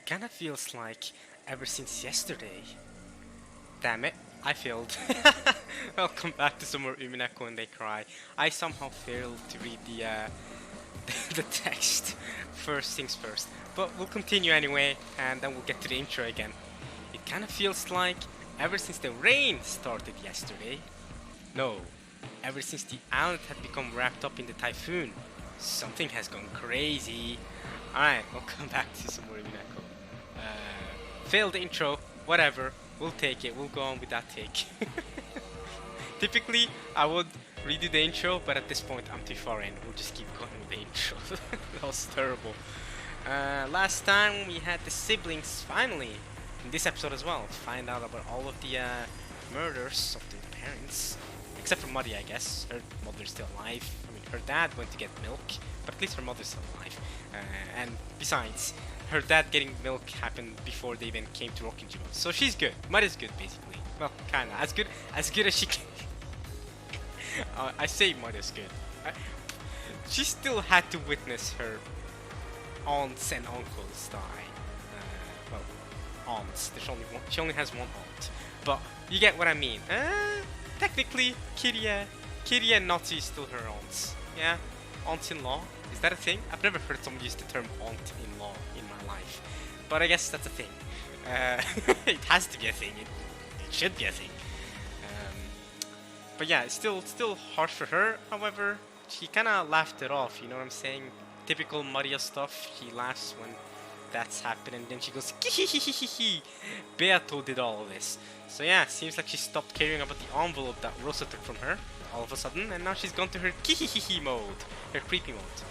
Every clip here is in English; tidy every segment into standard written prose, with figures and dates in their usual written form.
It kinda feels like ever since yesterday. Damn it, I failed. Welcome back to some more Umineko and They Cry. I somehow failed to read the text. First things first. But we'll continue anyway, and then we'll get to the intro again. It kinda feels like ever since the rain started yesterday. No, ever since the island had become wrapped up in the typhoon. Something has gone crazy. Alright, welcome back to some more Umineko. Failed intro, whatever. We'll take it, we'll go on with that take. Typically, I would redo the intro, but at this point I'm too far in. We'll just keep going with the intro. That was terrible. Last time we had the siblings finally, in this episode as well, find out about all of the murders of their parents. Except for Muddy, I guess. Her mother's still alive. I mean, her dad went to get milk, but at least her mother's still alive. And besides, her dad getting milk happened before they even came to Rockin' Jima. So she's good. Muddy's good, basically. Well, kinda. As good as she can. I say Muddy's good. She still had to witness her aunts and uncles die. Well, aunts. There's only one. She only has one aunt. But you get what I mean. Technically, Kiria and Natsu is still her aunts. Yeah? Aunts-in-law? Is that a thing? I've never heard someone use the term aunt-in-law in my life. But I guess that's a thing. It has to be a thing. It should be a thing. But yeah, it's still harsh for her. However, she kind of laughed it off, you know what I'm saying? Typical Maria stuff. She laughs when that's happened and then she goes, "Kihihihihi." Beato did all of this. So yeah, seems like she stopped caring about the envelope that Rosa took from her all of a sudden, and now she's gone to her kihihihi mode, her creepy mode.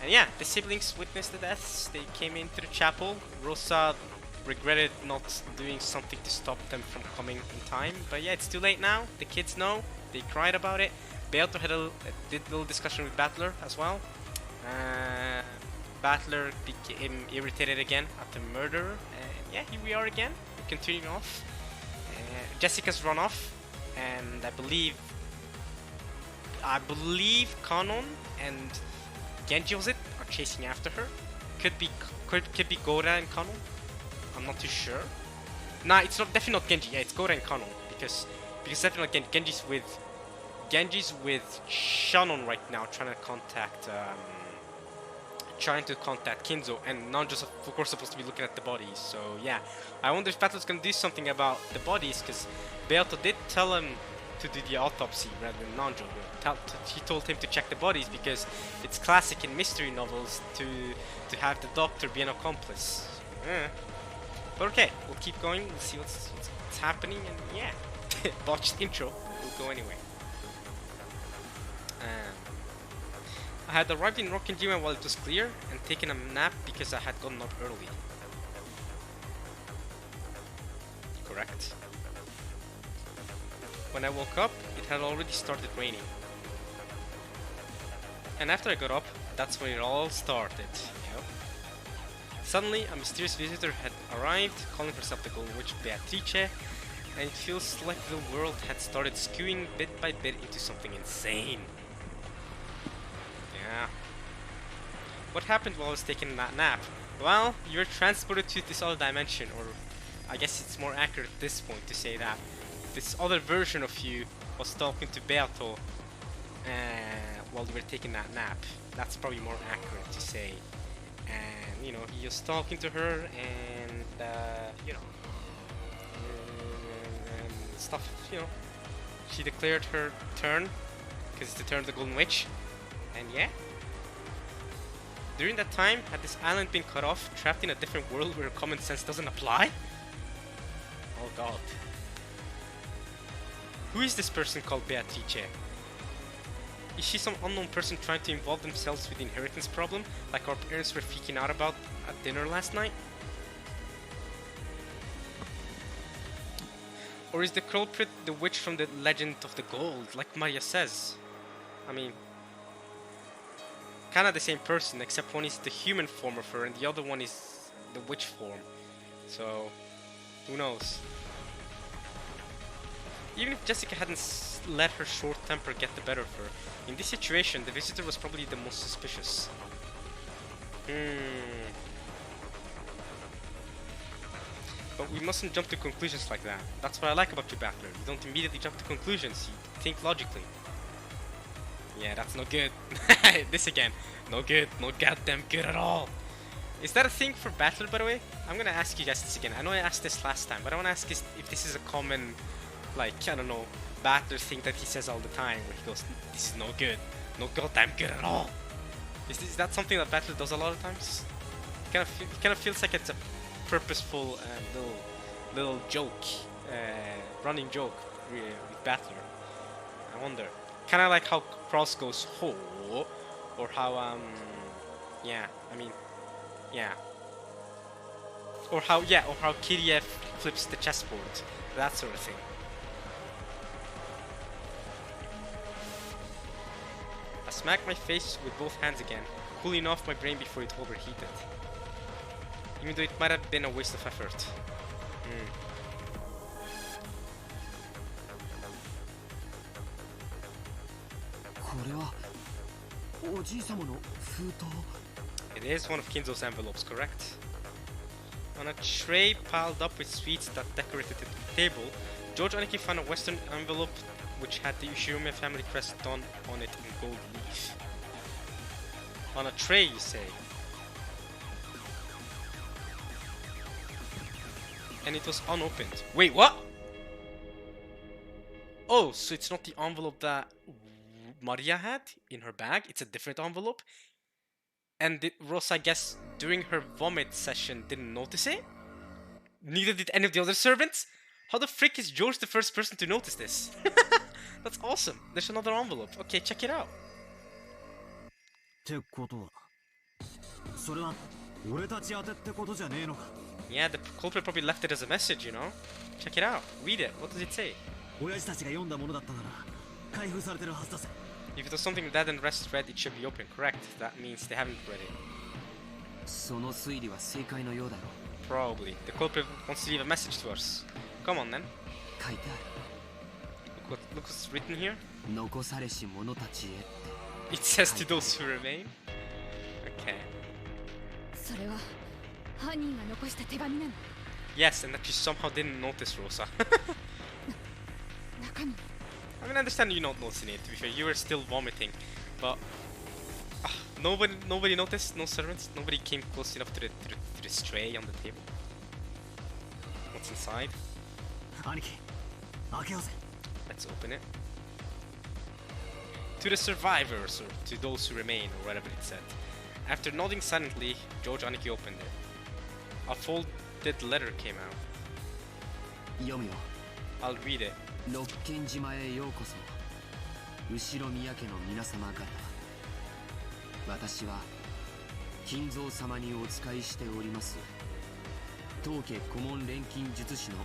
And yeah, the siblings witnessed the deaths. They came into the chapel. Rosa regretted not doing something to stop them from coming in time, but yeah, it's too late now. The kids know. They cried about it. Beato had did a little discussion with Battler as well. Battler became irritated again at the murder, and yeah, here we are again, continuing off. Jessica's run off, and I believe Kanon and Genji was it are chasing after her. Could be Gora and Kanon. I'm not too sure. Nah, it's definitely not Genji. Yeah, it's Gora and Kanon because definitely not Genji's with Shannon right now, trying to contact Kinzo, and Nanjo's of course supposed to be looking at the bodies. So yeah, I wonder if Battle's gonna do something about the bodies, because Beato did tell him to do the autopsy rather than Nanjo. He told him to check the bodies because it's classic in mystery novels to have the doctor be an accomplice. But okay, we'll keep going. We'll see what's happening, and yeah, botched intro. We'll go anyway. I had arrived in Rockin' Jima while it was clear and taken a nap because I had gotten up early. Correct. When I woke up, it had already started raining. And after I got up, that's when it all started. Yep. Suddenly, a mysterious visitor had arrived, calling herself the Golden Witch Beatrice, and it feels like the world had started skewing bit by bit into something insane. Yeah. What happened while I was taking that nap? Well, you were transported to this other dimension, or I guess it's more accurate at this point to say that this other version of you was talking to Beato while you were taking that nap. That's probably more accurate to say. And you know, he was talking to her, and you know, and stuff. You know, she declared her turn because it's the turn of the Golden Witch. And yeah, during that time, had this island been cut off, trapped in a different world where common sense doesn't apply? Oh god. Who is this person called Beatrice? Is she some unknown person trying to involve themselves with the inheritance problem, like our parents were freaking out about at dinner last night? Or is the culprit the witch from the Legend of the Gold, like Maria says? I mean, kind of the same person, except one is the human form of her and the other one is the witch form. So, who knows? Even if Jessica hadn't let her short temper get the better of her, in this situation, the visitor was probably the most suspicious. But we mustn't jump to conclusions like that. That's what I like about you, Battler. You don't immediately jump to conclusions, you think logically. Yeah, that's no good. This again. No good. No goddamn good at all. Is that a thing for Battler, by the way? I'm gonna ask you guys this again. I know I asked this last time, but I wanna ask if this is a common, like, I don't know, Battler thing that he says all the time, where he goes, this is no good. No goddamn good at all. Is that something that Battler does a lot of times? It kind of feels like it's a purposeful little joke, running joke with Battler. I wonder. Kind of like how Cross goes ho, or how yeah, I mean, yeah, or how KDF flips the chessboard, that sort of thing. I smacked my face with both hands again, cooling off my brain before it overheated. Even though it might have been a waste of effort. これはおじい様の封筒。 It is one of Kinzo's envelopes, correct? On a tray piled up with sweets that decorated the table, George Aniki found a Western envelope which had the Ushirome family crest done on it in gold leaf. On a tray, you say? And it was unopened. Wait, what? Oh, so it's not the envelope that Maria had in her bag, it's a different envelope? And Rosa, I guess, during her vomit session didn't notice it? Neither did any of the other servants? How the frick is George the first person to notice this? That's awesome. There's another envelope. Okay, check it out. ってことは、それは俺たち宛てってことじゃねえのか。 Yeah, the culprit probably left it as a message, you know? Check it out. Read it. What does it say? 親父たちが読んだものだったなら開封されてるはずだぜ。 If it was something Dad and Rest read, it should be open, correct? That means they haven't read it. その推理は正解のようだろう。 Probably. The culprit wants to leave a message to us. Come on then. 書いてある。Look what's written here. 残されし者たちへって。 It says to those who remain. Okay. それは犯人が残した手紙なの。 Yes, and that you somehow didn't notice, Rosa. 中身。 I mean, I understand you not noticing it. To be fair, you were still vomiting, but nobody noticed. No servants. Nobody came close enough to the tray on the table. What's inside? 兄貴、開けようぜ。 Let's open it. To the survivors, or to those who remain, or whatever it said. After nodding silently, George Aniki opened it. A folded letter came out. 読むよ。 I'll read it. 六軒島へようこそ。後ろ宮家の皆様方。私は金蔵様にお仕えしております。当家顧問錬金術師の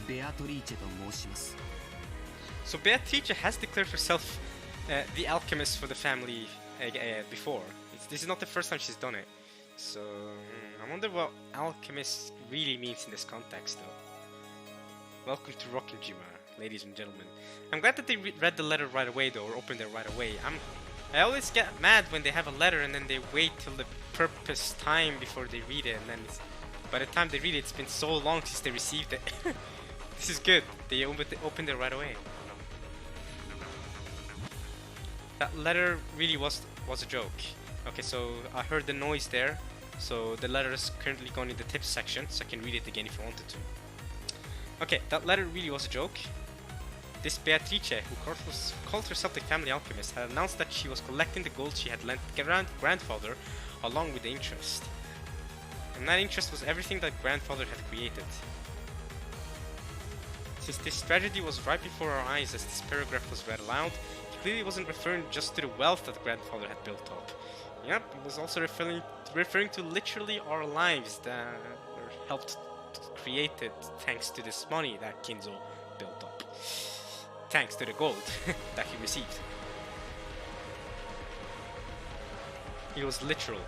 ベアトリーチェと申します。 So Beatrice has declared herself the alchemist for the family before. This is not the first time she's done it. So I wonder what alchemist really means in this context, though. Welcome to Rokkenjima, ladies and gentlemen. I'm glad that they read the letter right away, though, or opened it right away. I always get mad when they have a letter and then they wait till the purpose time before they read it, and then by the time they read it, it's been so long since they received it. This is good. They opened it right away. That letter really was a joke. Okay, so I heard the noise there. So the letter is currently going in the tips section, so I can read it again if I wanted to. Okay, that letter really was a joke. This Beatrice, who called herself the family alchemist, had announced that she was collecting the gold she had lent grandfather along with the interest. And that interest was everything that grandfather had created. Since this tragedy was right before our eyes as this paragraph was read aloud, he clearly wasn't referring just to the wealth that grandfather had built up. Yep, he was also referring to literally our lives that were helped created thanks to this money that Kinzo built up. Thanks to the gold that he received. It was literal.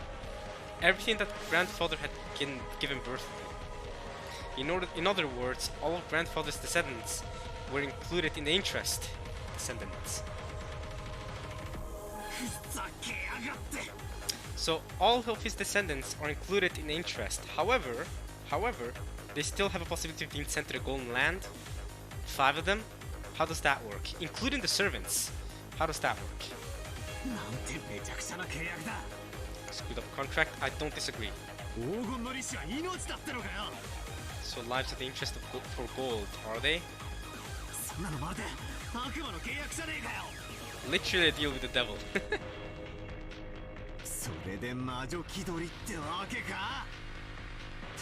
Everything that grandfather had given birth to. In other words, all of grandfather's descendants were included in the interest. Descendants. So all of his descendants are included in the interest. However, They still have a possibility of being sent to the Golden Land. 5 of them. How does that work? Including the servants. How does that work? なんてめちゃくちゃな契約だ。 Screwed up contract. I don't disagree. 黄金の利子は命だってのかよ。 So lives are the interest of for gold, are they? そんなのまるで悪魔の契約じゃねえかよ。 Literally a deal with the devil. それで魔女気取りってわけか。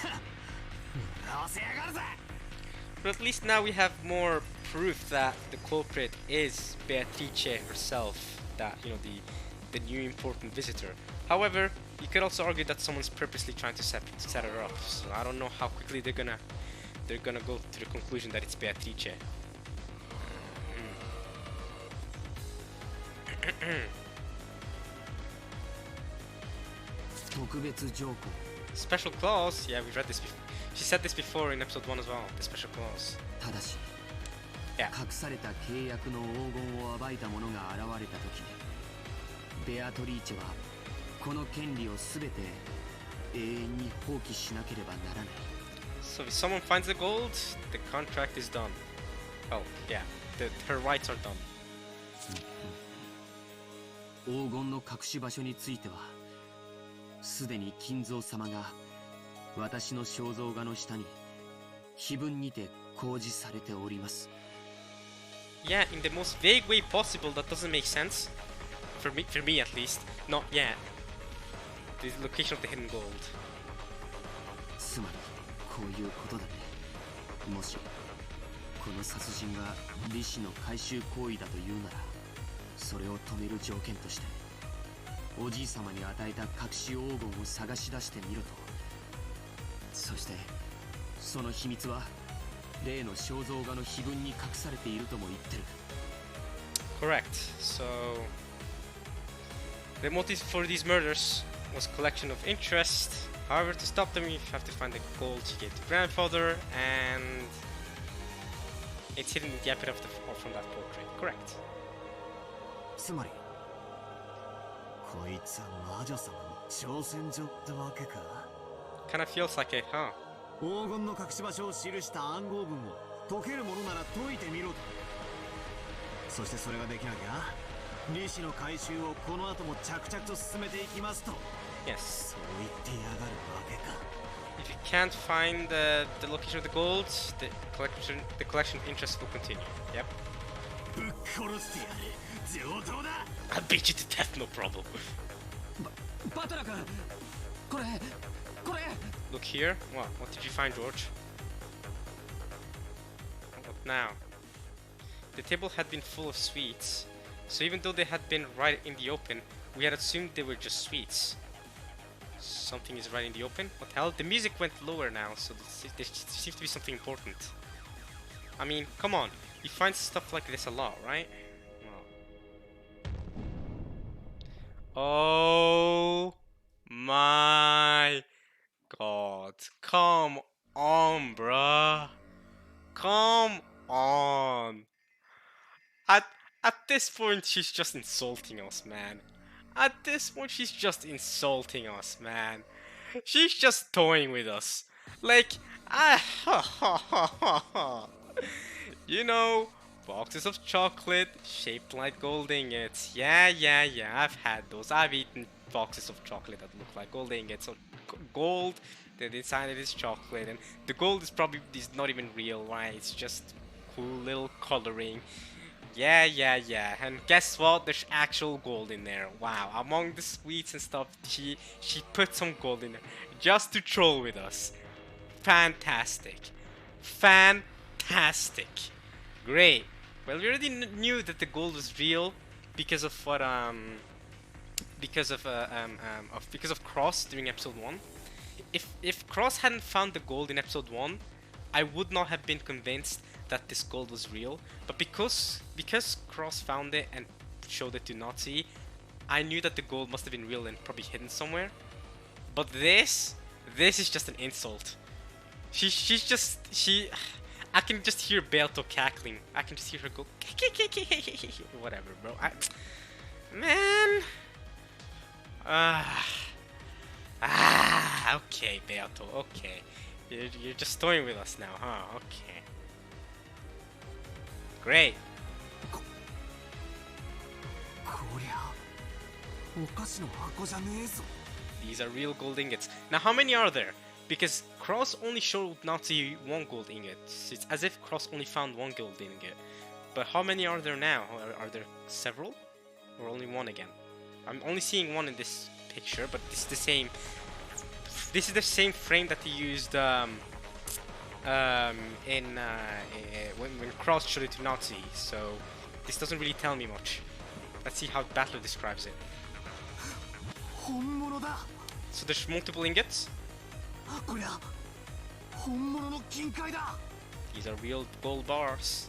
笑わせやがるぜ。 But at least now we have more proof that the culprit is Beatrice herself, that, you know, the new important visitor. However, you could also argue that someone's purposely trying to set her up. So I don't know how quickly they're gonna go to the conclusion that it's Beatrice. Special clause? Yeah, we've read this before. She said this before in episode 1 as well, the special clause. ただし、 Yeah. 隠された契約の黄金を暴いた者が現れた時、ベアトリーチェはこの権利をすべて永遠に放棄しなければならない。 So if someone finds the gold, the contract is done. Oh, yeah, her rights are done. 黄金の隠し場所については、すでに金蔵様が私の肖像画の下に碑文にて公示されております。 Yeah, in the most vague way possible. That doesn't make sense. For me at least. Not yet. The location of the hidden gold. つまりこういうことだね。もしこの殺人が利子の回収行為だというなら、それを止める条件としておじい様に与えた隠し黄金を探し出してみろと。そしてその秘密は例の肖像画の碑文に隠されているとも言ってる。 Correct. So the motive for these murders was collection of interest. However, to stop them, you have to find the gold she gave to grandfather, and it's hidden in the epic from that portrait. Correct. つまりこいつは魔女様の挑戦状ってわけか。 Kind of feels like it, huh? 黄金の隠し場所を記した暗号文を解けるものなら解いてみろと。そしてそれができなきゃ利子の回収をこの後も着々と進めていきますと。 Yes. そう言ってやがるわけか。 If you can't find the location of the gold, the collection of interest will continue. Yep. ぶっ殺してやる。上等だ。 I'll beat you to death, no problem. バトラ君、これ Look here. What did you find, George? What now? The table had been full of sweets, so even though they had been right in the open, we had assumed they were just sweets. Something is right in the open? What the hell? The music went lower now, so there seems to be something important. I mean, come on. You find stuff like this a lot, right? Oh my god. Come on, bruh. Come on. At this point, she's just insulting us, man. At this point, she's just insulting us, man. She's just toying with us. Like, you know, boxes of chocolate shaped like gold ingots. Yeah, I've had those. I've eaten boxes of chocolate that look like gold ingots. So gold, the inside it is chocolate, and the gold is probably not even real, right? It's just cool little coloring. Yeah. And guess what? There's actual gold in there. Wow. Among the sweets and stuff, she put some gold in there just to troll with us. Fantastic. Great. Well, we already knew that the gold was real because of what because of Cross during episode 1. If Cross hadn't found the gold in episode 1, I would not have been convinced that this gold was real. But because Cross found it and showed it to Nazi, I knew that the gold must have been real and probably hidden somewhere. But this is just an insult. I can just hear Beato cackling. I can just hear her go whatever, bro. Man. Okay, Beato. Okay. You're just toying with us now, huh? Okay. Great. こりゃお菓子の箱じゃねえぞ。 These are real gold ingots. Now, how many are there? Because Cross only showed Nazi one gold ingot. It's as if Cross only found one gold ingot. But how many are there now? Are there several? Or only one again? I'm only seeing one in this picture, but this is the same. This is the same frame that he used when Cross showed it to Nazi. So this doesn't really tell me much. Let's see how Battler describes it. 本物だ。 So there's multiple ingots. こりゃ本物の金塊だ。 These are real gold bars.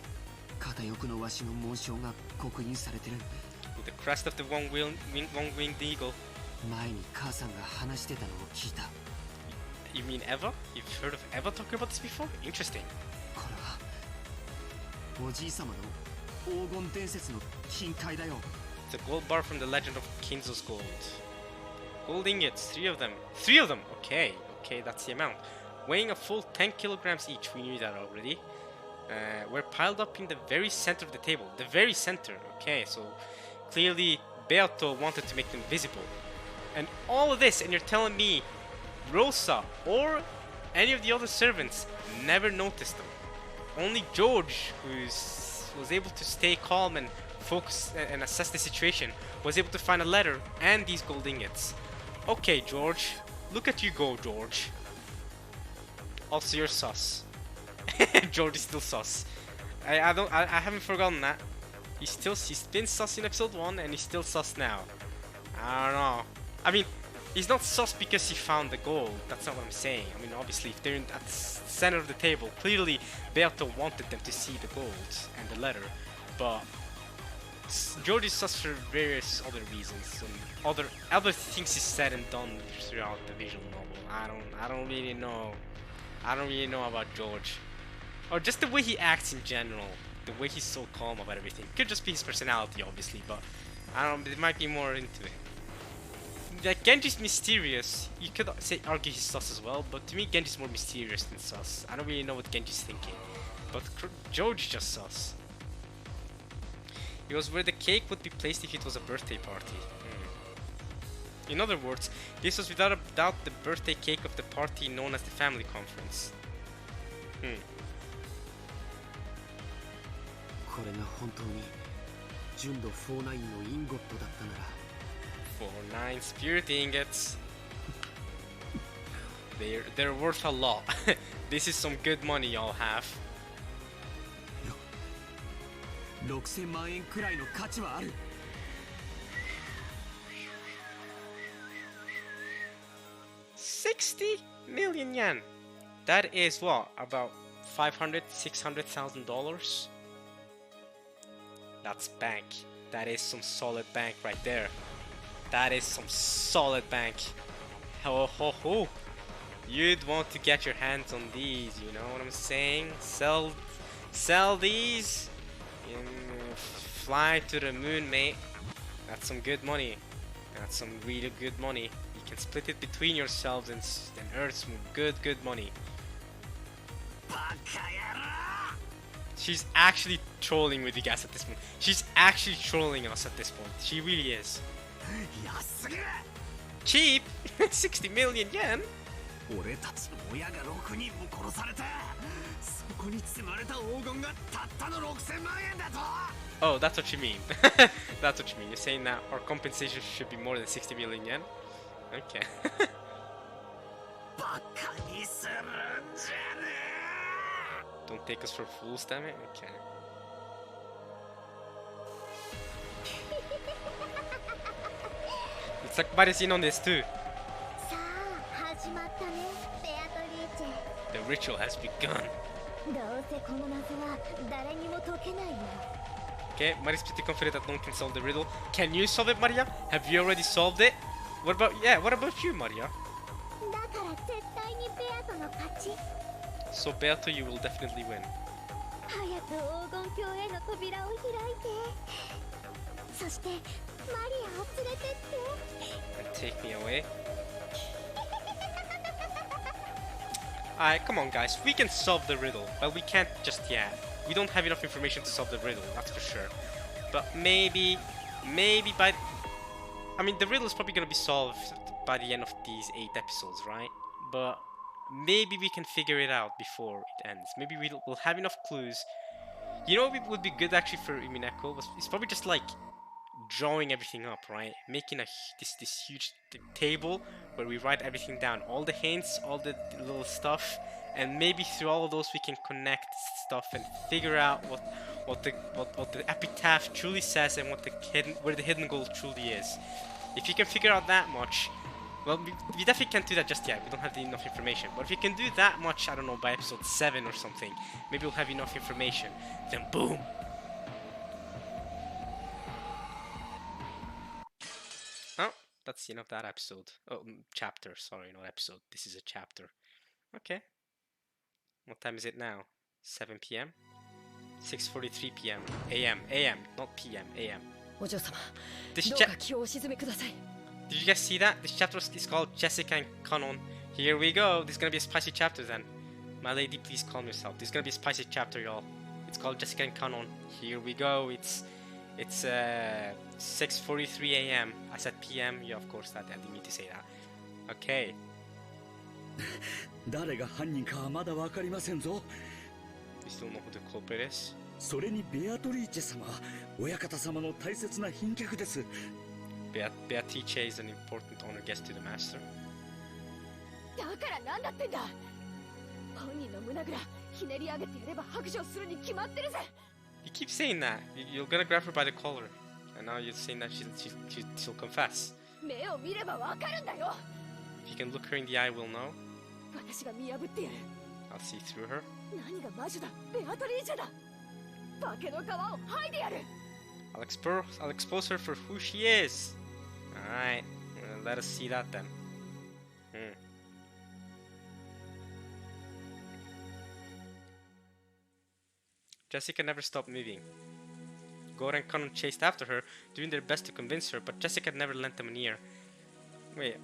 片翼のワシの紋章が刻印されてる。 With the crest of the one-winged eagle. 前に母さんが話してたのを聞いた。 You mean Eva? You've heard of Eva talking about this before? Interesting. これはおじい様の黄金伝説の金塊だよ。 It's a gold bar from the legend of Kinzo's gold. Gold ingots, 3 of them. 3 of them! Okay, that's the amount. Weighing a full 10 kilograms each, we knew that already. We're piled up in the very center of the table. The very center, okay, so clearly Beato wanted to make them visible. And all of this, and you're telling me Rosa or any of the other servants never noticed them. Only George, who was able to stay calm and focus and assess the situation, was able to find a letter and these gold ingots. Okay, George. Look at you go, George. Also, you're sus. George is still sus. I haven't forgotten that. He's been sus in episode 1 and he's still sus now. I don't know. I mean, he's not sus because he found the gold. That's not what I'm saying. I mean, obviously, if they're at the center of the table, clearly Beato wanted them to see the gold and the letter. But George is sus for various other reasons and other things he's said and done throughout the visual novel. I don't really know. I don't really know about George, or just the way he acts in general. The way he's so calm about everything. Could just be his personality, obviously, but I don't. There might be more into it. Like Genji's mysterious. You could argue he's sus as well, but to me, Genji's more mysterious than sus. I don't really know what Genji's thinking, but George is just sus. It was where the cake would be placed if it was a birthday party. In other words, this was without a doubt the birthday cake of the party known as the family conference. これが本当に純度49のインゴットだったなら。 49 spirit ingots. They're worth a lot. This is some good money y'all have. 6000万円くらいの価値はある。60 million yen. That is what? About $500,000-$600,000? That's bank. That is some solid bank right there. That is some solid bank. Ho ho ho. You'd want to get your hands on these, you know what I'm saying? Sell these. Fly to the moon, mate. That's some good money. That's some really good money. You can split it between yourselves and earn some good money. She's actually trolling with you guys at this point. She's actually trolling us at this point. She really is. Cheap? 60 million yen? 俺たちの親が6人も殺されて、そこに積まれた黄金がたったの6000万円だと。 Oh, that's what you mean. That's what you mean. You're saying that our compensation should be more than 60 million yen? Okay. バカにするんじゃねえ。 Don't take us for fools, damn it. Okay. It's like Marisino on this too. The ritual has begun. Okay, Maria's pretty confident that no one can solve the riddle. Can you solve it, Maria? Have you already solved it? What about you, Maria? So Beato, you will definitely win. And take me away. Alright, come on guys, we can solve the riddle. Well, we can't just yet. We don't have enough information to solve the riddle, that's for sure. But maybe by... I mean, the riddle is probably gonna be solved by the end of these 8 episodes, right? But maybe we can figure it out before it ends. Maybe we'll have enough clues. You know what would be good actually for Umineko? It's probably just like drawing everything up, right? Making this huge table where we write everything down, all the hints, all the little stuff, and maybe through all of those we can connect stuff and figure out what the epitaph truly says and where the hidden goal truly is. If you can figure out that much, well, we definitely can't do that just yet. We don't have enough information. But if you can do that much, I don't know, by episode 7 or something, maybe we'll have enough information. Then boom. Oh, that's the end of that episode. Oh, chapter. Sorry, not episode. This is a chapter. Okay. What time is it now? 7 p.m.? 6:43 p.m. AM, not p.m. AM. お嬢様、 This どうか気をお沈めください。 Did you guys see that? This chapter is called Jessica and Kanon. Here we go. This is gonna be a spicy chapter then. My lady, please calm yourself. This is gonna be a spicy chapter, y'all. It's called Jessica and Kanon. Here we go. It's 6:43 a.m. I said p.m. Yeah, of course that. I didn't mean to say that. Okay. 誰が犯人かはまだわかりませんぞ。 We still know who the culprit is. それにベアトリーチェ様、親方様の大切な賓客です。 Beatrice is an important honor guest to the master. だからなんだってんだ。本人の胸ぐらひねり上げてやれば白状するに決まってるぜ。 You keep saying that. You're gonna grab her by the collar, and now you're saying that she'll confess. 目を見ればわかるんだよ。 If you can look her in the eye, we'll know. 私が見破ってやる。 I'll see through her. 何が魔女だ、ベアトリーチェだ。化けの皮を剥いでやる。 I'll expose her for who she is. Alright, let us see that then. Jessica never stopped moving. Gora and Kanon chased after her, doing their best to convince her, but Jessica never lent them an ear. Wait,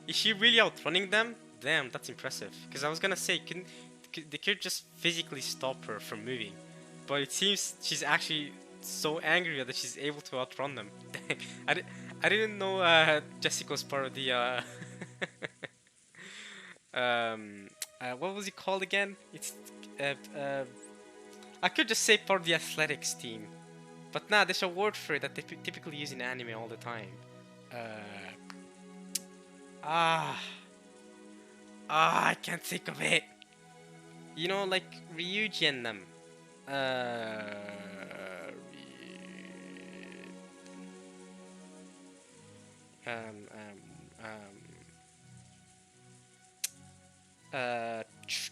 is she really outrunning them? Damn, that's impressive. Because I was gonna say, they could just physically stop her from moving. But it seems she's actually so angry that she's able to outrun them. Dang, I didn't know Jessica was part of the what was it called again? It's I could just say part of the athletics team, but nah, there's a word for it that they typically use in anime all the time. I can't think of it. You know, like Ryuji and them.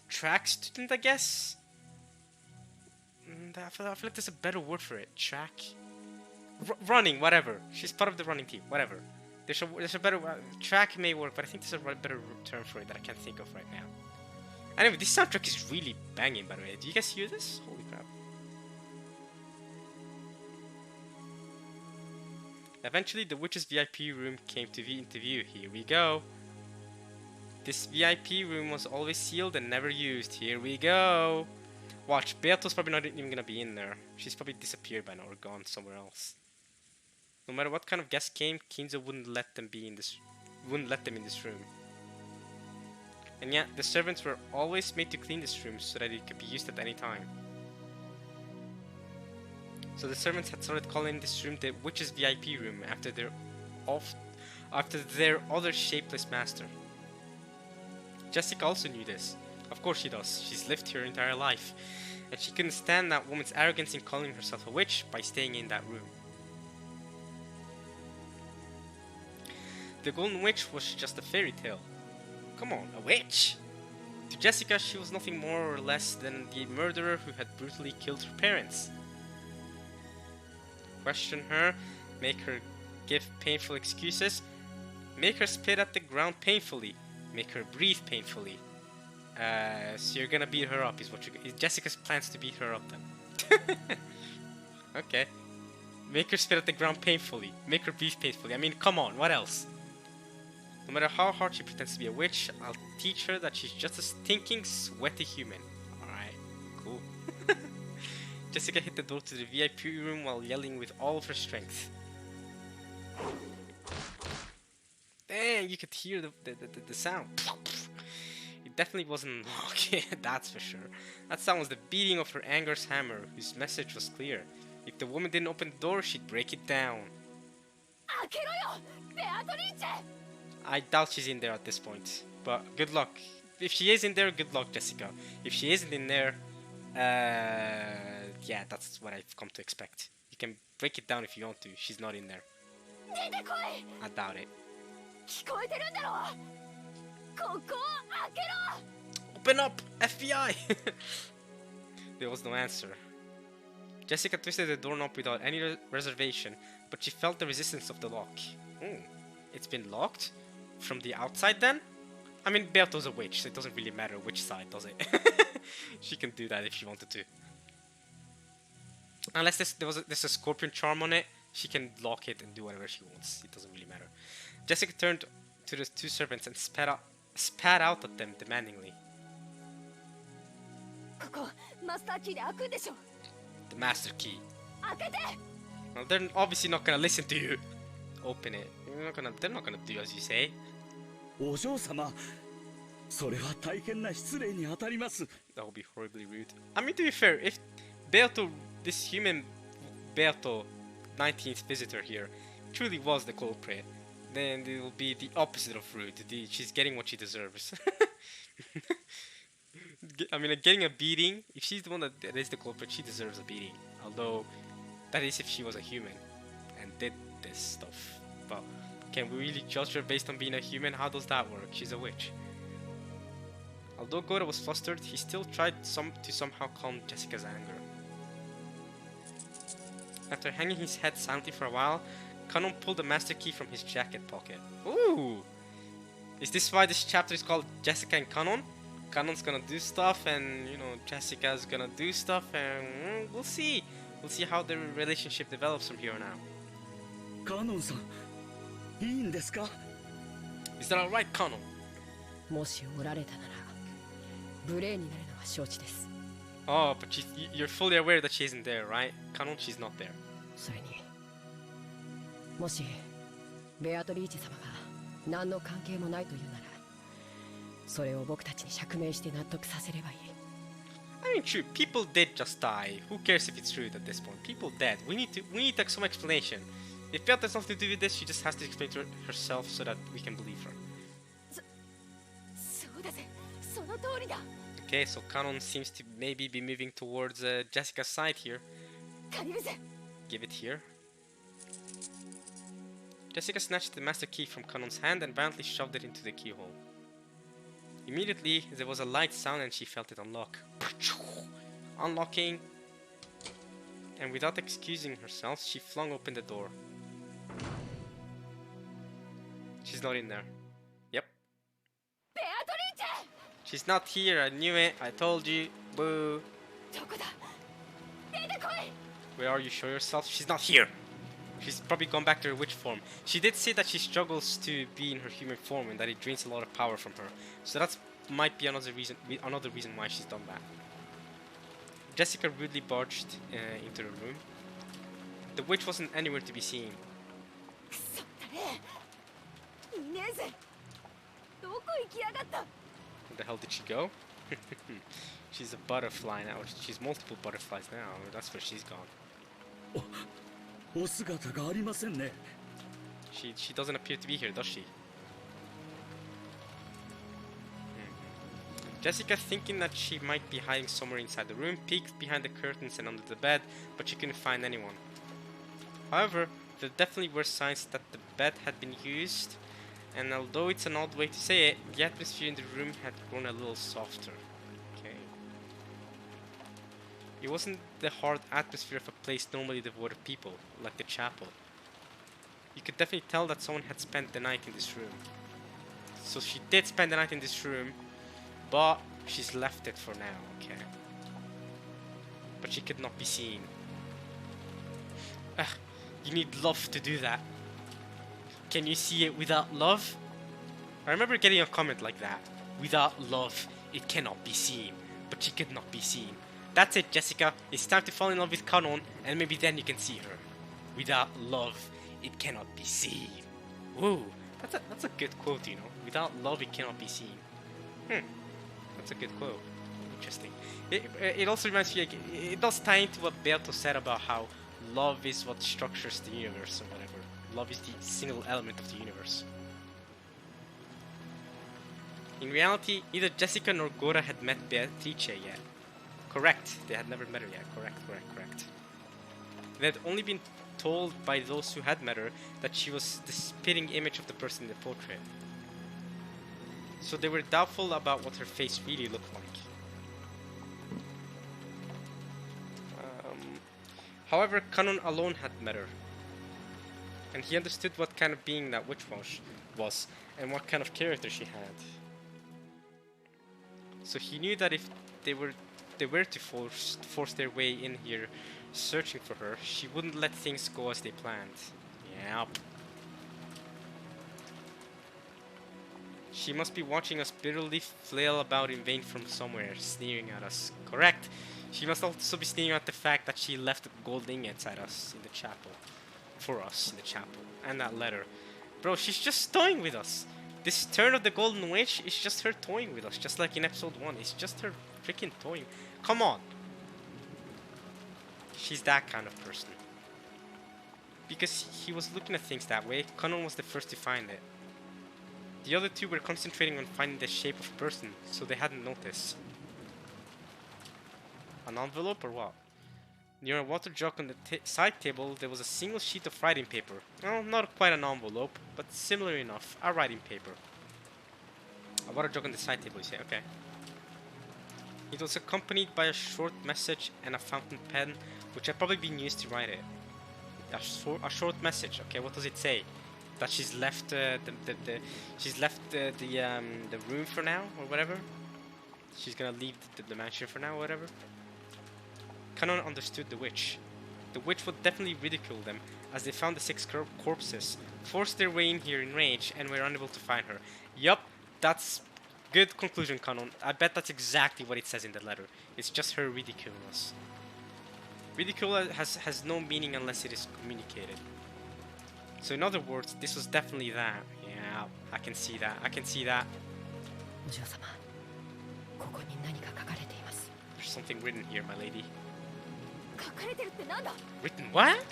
Track student, I guess. I feel like there's a better word for it. Track, running, whatever. She's part of the running team, whatever. There's a better track may work, but I think there's a better term for it that I can't think of right now. Anyway, this soundtrack is really banging, by the way. Do you guys hear this? Holy crap! Eventually, the witch's VIP room came to view. Here we go. This VIP room was always sealed and never used. Here we go. Watch, Beato's probably not even gonna be in there. She's probably disappeared by now or gone somewhere else. No matter what kind of guest came, Kinzo wouldn't let them in this room. And yet, the servants were always made to clean this room so that it could be used at any time. So the servants had started calling this room the witch's VIP room after their other shapeless master. Jessica also knew this. Of course she does. She's lived her entire life. And she couldn't stand that woman's arrogance in calling herself a witch by staying in that room. The Golden Witch was just a fairy tale. Come on, a witch! To Jessica, she was nothing more or less than the murderer who had brutally killed her parents. Question her, make her give painful excuses, make her spit at the ground painfully, make her breathe painfully. So you're gonna beat her up is Jessica's plans to beat her up then. Okay. Make her spit at the ground painfully, make her breathe painfully. I mean, come on, what else? No matter how hard she pretends to be a witch, I'll teach her that she's just a stinking, sweaty human. Alright, cool. Jessica hit the door to the VIP room while yelling with all of her strength. Dang, you could hear the sound. It definitely wasn't okay, that's for sure. That sound was the beating of her anger's hammer, whose message was clear. If the woman didn't open the door, she'd break it down. I doubt she's in there at this point, but good luck. If she is in there, good luck, Jessica. If she isn't in there, yeah, that's what I've come to expect. You can break it down if you want to. She's not in there. I doubt it. Open up, FBI! There was no answer. Jessica twisted the doorknob without any reservation, but she felt the resistance of the lock. It's been locked? From the outside then? I mean, Berto's a witch, so it doesn't really matter which side, does it? She can do that if she wanted to. Unless there's a scorpion charm on it, she can lock it and do whatever she wants. It doesn't really matter. Jessica turned to the two servants and spat out at them demandingly. The master key. Well, they're obviously not gonna listen to you. Open it. They're not gonna do as you say. お嬢様、それは大変な失礼に当たります。 That would be horribly rude. I mean, to be fair, if Berto, this human Berto, 19th visitor here, truly was the culprit, then it will be the opposite of rude. She's getting what she deserves. I mean, getting a beating, if she's the one that is the culprit, she deserves a beating. Although, that is if she was a human and did this stuff. But can we really judge her based on being a human? How does that work? She's a witch. Although Goro was flustered, he still tried to somehow calm Jessica's anger. After hanging his head silently for a while, Kanon pulled the master key from his jacket pocket. Ooh! Is this why this chapter is called Jessica and Kanon? Kanon's gonna do stuff and, you know, Jessica's gonna do stuff and we'll see. We'll see how their relationship develops from here on out. Kanon-san, いいんですか? Is that alright, Kanon? もしおられたなら無礼になるのは承知です。 Oh, but you're fully aware that she isn't there, right? Kanon, she's not there. それにもしベアトリーチェ様が何の関係もないというならそれを僕たちに釈明して納得させればいい。 I mean, true. People did just die. Who cares if it's true at this point? People dead. We need like some explanation. If Beata has something to do with this, she just has to explain to herself so that we can believe her. そうだぜ、その通りだ。 Okay, so Kanon seems to maybe be moving towards Jessica's side here. 借りるぜ。 Give it here. Jessica snatched the master key from Kanon's hand and violently shoved it into the keyhole. Immediately, there was a light sound and she felt it unlock. Unlocking. And without excusing herself, she flung open the door. She's not in there. Yep. ベアトリーチェ。 She's not here, I knew it, I told you. Boo. どこだ。出てこい。 Where are you? Show yourself. She's not here. She's probably gone back to her witch form. She did say that she struggles to be in her human form and that it drains a lot of power from her. So that might be another reason why she's done that. Jessica rudely barged into the room. The witch wasn't anywhere to be seen. くそだね。いねえぜ。どこ行きやがった。 Where the hell did she go? She's a butterfly now. She's multiple butterflies now. That's where she's gone. お姿がありませんね。 She doesn't appear to be here, does she? Jessica, thinking that she might be hiding somewhere inside the room, peeked behind the curtains and under the bed, but she couldn't find anyone. However, there definitely were signs that the bed had been used, and although it's an odd way to say it, the atmosphere in the room had grown a little softer. Okay. It wasn't the hard atmosphere of a place normally devoid of people, like the chapel. You could definitely tell that someone had spent the night in this room. So she did spend the night in this room, but she's left it for now, okay. But she could not be seen. You need love to do that. Can you see it without love? I remember getting a comment like that. Without love, it cannot be seen. But she could not be seen. That's it, Jessica. It's time to fall in love with Kanon, and maybe then you can see her. Without love, it cannot be seen. Whoa, that's a good quote, you know. Without love, it cannot be seen. That's a good quote. Interesting. It also reminds me, it does tie into what Beato said about how love is what structures the universe or whatever. Love is the single element of the universe. In reality, neither Jessica nor Gora had met Beatrice yet. Correct, they had never met her yet. Correct. They had only been told by those who had met her that she was the spitting image of the person in the portrait. So they were doubtful about what her face really looked like. However, Kanon alone had met her. And he understood what kind of being that witch was and what kind of character she had. So he knew that if they were to force their way in here searching for her, she wouldn't let things go as they planned. Yep. She must be watching us bitterly flail about in vain from somewhere, sneering at us. Correct. She must also be sneering at the fact that she left gold ingots at us in the chapel. For us in the chapel. And that letter. Bro, she's just toying with us. This turn of the Golden Witch is just her toying with us, just like in episode 1. It's just her freaking toying. Come on. She's that kind of person. Because he was looking at things that way, Kanon was the first to find it. The other two were concentrating on finding the shape of a person, so they hadn't noticed. An envelope or what? Near a water jug on the side table, there was a single sheet of writing paper. Well, not quite an envelope, but similar enough, a writing paper. A water jug on the side table, you say, okay. It was accompanied by a short message and a fountain pen, which had probably been used to write it. A short message, okay, what does it say? That she's left the room for now, or whatever? She's gonna leave the mansion for now, or whatever? Kanon understood the witch. The witch would definitely ridicule them, as they found the 6 corpses, forced their way in here in rage, and were unable to find her. Yup, that's good conclusion, Kanon. I bet that's exactly what it says in the letter. It's just her ridiculing us. Ridicule has no meaning unless it is communicated. So in other words, this was definitely that. Yeah, I can see that. There's something written here, my lady. Written what?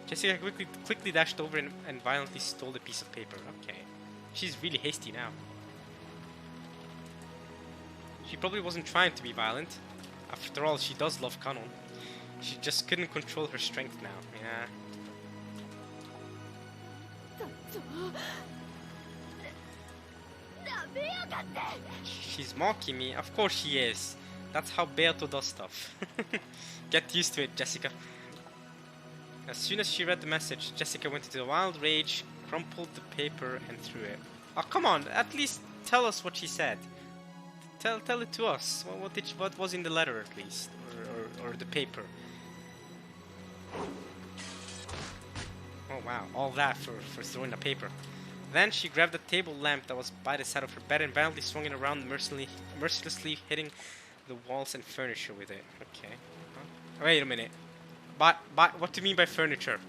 Jessica quickly dashed over and violently stole a piece of paper. Okay. She's really hasty now. She probably wasn't trying to be violent. After all, she does love Kanon. She just couldn't control her strength now. Yeah. She's mocking me. Of course she is. That's how Beato does stuff. Get used to it, Jessica. As soon as she read the message, Jessica went into a wild rage, crumpled the paper, and threw it. Oh, come on! At least tell us what she said. Tell it to us. What was in the letter, at least, or the paper? Oh wow! All that for throwing the paper. Then she grabbed a table lamp that was by the side of her bed and violently swung it around, mercilessly hitting the walls and furniture with it. Okay. Huh? Wait a minute. But what do you mean by furniture?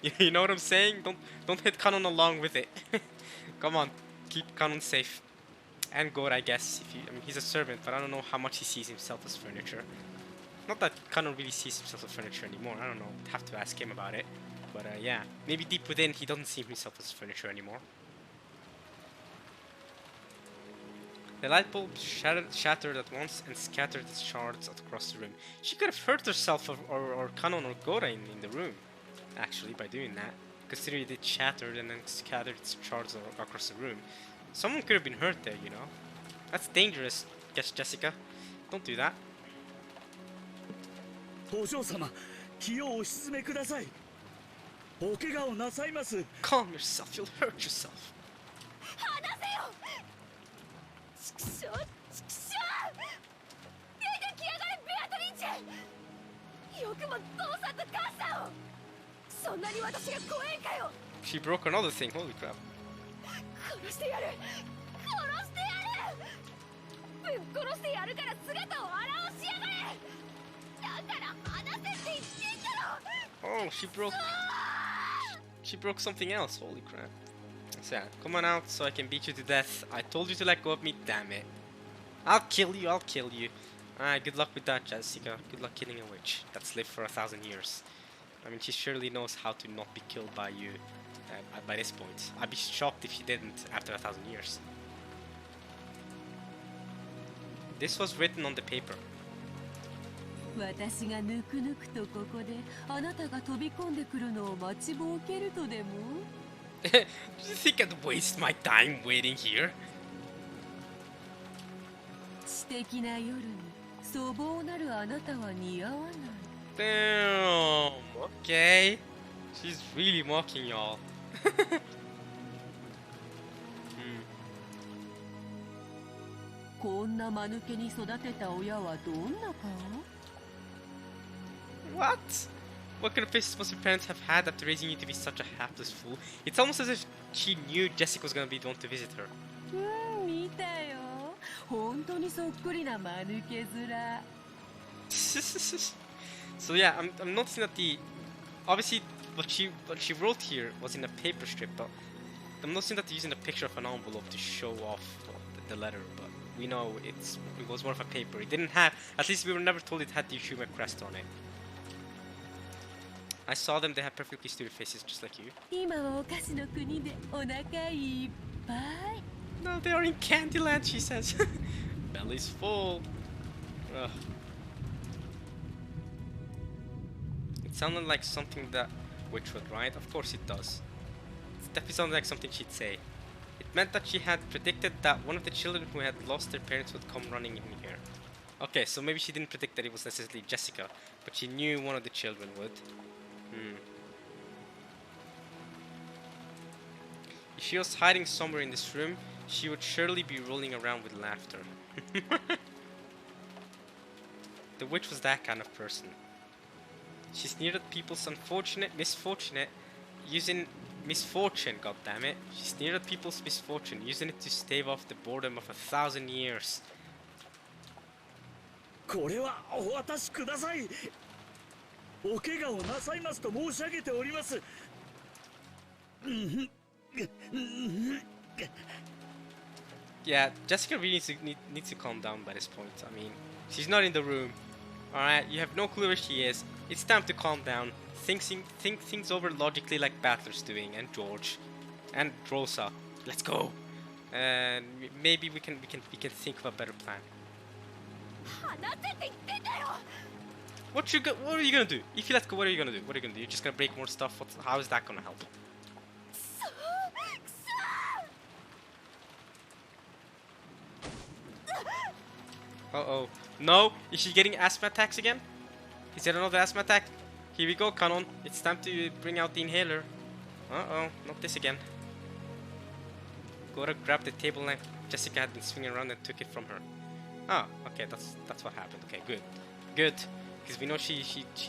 You know what I'm saying? Don't hit Kanon along with it. Come on, keep Kanon safe. And good, I guess. I mean, he's a servant, but I don't know how much he sees himself as furniture. Not that Kanon really sees himself as furniture anymore. I don't know. Have to ask him about it. But yeah, maybe deep within he doesn't see himself as furniture anymore. The light bulb shattered at once and scattered its shards across the room. She could have hurt herself or Kanon or Gora in the room, actually, by doing that. Considering it shattered and then scattered its shards across the room. Someone could have been hurt there, you know. That's dangerous, guess Jessica. Don't do that. Calm yourself, you'll hurt yourself. She broke another thing, holy crap. 殺してやる殺してやるぶっ殺してやるから姿を現しやがれだから話せって言ってんだろ Oh, she broke something else, holy crap. So yeah, come on out so I can beat you to death. I told you to let go of me, damn it. I'll kill you. Alright, good luck with that, Jessica. Good luck killing a witch that's lived for 1,000 years. I mean, she surely knows how to not be killed by you by this point. I'd be shocked if she didn't after 1,000 years. This was written on the paper. 私がぬくぬくとここであなたが飛び込んでくるのを待ちぼうけるとでも Do you think I'd waste my time waiting here? 知的な夜に粗暴なるあなたは似合わない Damn, okay. She's really mocking y'all. Hmm. こんな間抜けに育てた親はどんな顔 What? What kind of faces must your parents have had after raising you to be such a hapless fool? It's almost as if she knew Jessica was gonna be the one to visit her. 見たよ本当にそっくりな間抜け面 So yeah, I'm noticing that obviously what she wrote here was in a paper strip, but I'm noticing that they're using a picture of an envelope to show off the letter, but we know it was more of a paper. It didn't have, at least we were never told it had the Umineko crest on it. I saw them, they had perfectly stupid faces just like you. 今はお菓子の国でお腹いっぱい No, they are in Candyland, she says. Belly's full. Ugh. It sounded like something that Witch would write. Of course it does. It definitely sounded like something she'd say. It meant that she had predicted that one of the children who had lost their parents would come running in here. Okay, so maybe she didn't predict that it was necessarily Jessica, but she knew one of the children would. If she was hiding somewhere in this room, she would surely be rolling around with laughter. The witch was that kind of person. She sneered at people's misfortune, using misfortune, goddammit. She sneered at people's misfortune, using it to stave off the boredom of 1,000 years. これはお渡しください。お怪我をなさいますと申し上げております。Yeah, Jessica really needs to calm down by this point. I mean, she's not in the room. Alright, you have no clue where she is. It's time to calm down. Think things over logically like Battler's doing, and George. And Rosa. Let's go. And maybe we can think of a better plan. 放てって言ってんだよ What are you gonna do? If you let go, what are you gonna do? What are you gonna do? You're just gonna break more stuff? How is that gonna help? Uh-oh. No! Is she getting asthma attacks again? Is there another asthma attack? Here we go, Canon. It's time to bring out the inhaler. Uh-oh. Not this again. Gora grabbed the table lamp Jessica had been swinging around and took it from her. Oh, okay. That's what happened. Okay, good. Good. Because we know she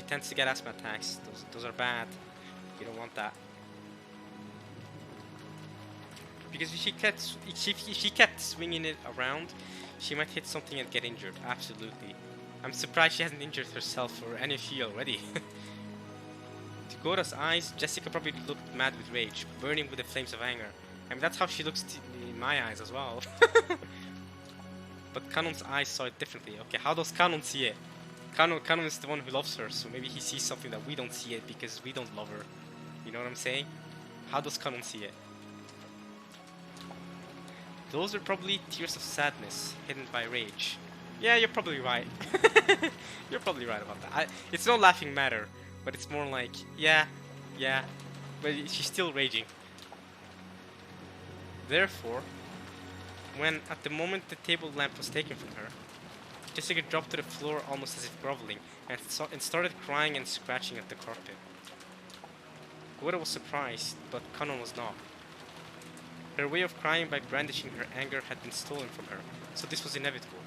tends to get asthma attacks. Those are bad. You don't want that. Because if she kept swinging it around, she might hit something and get injured. Absolutely. I'm surprised she hasn't injured herself or any of you already. To Gora's eyes, Jessica probably looked mad with rage, burning with the flames of anger. I mean, that's how she looks in my eyes as well. But Kanon's eyes saw it differently. Okay, how does Kanon see it? Kanon is the one who loves her, so maybe he sees something that we don't see it because we don't love her. You know what I'm saying? How does Kanon see it? Those are probably tears of sadness, hidden by rage. Yeah, you're probably right. You're probably right about that. It's no laughing matter, but it's more like, yeah, but she's still raging. Therefore, when at the moment the table lamp was taken from her, Jessica dropped to the floor almost as if groveling, and started crying and scratching at the carpet. Gora was surprised, but Kanon was not. Her way of crying by brandishing her anger had been stolen from her, so this was inevitable.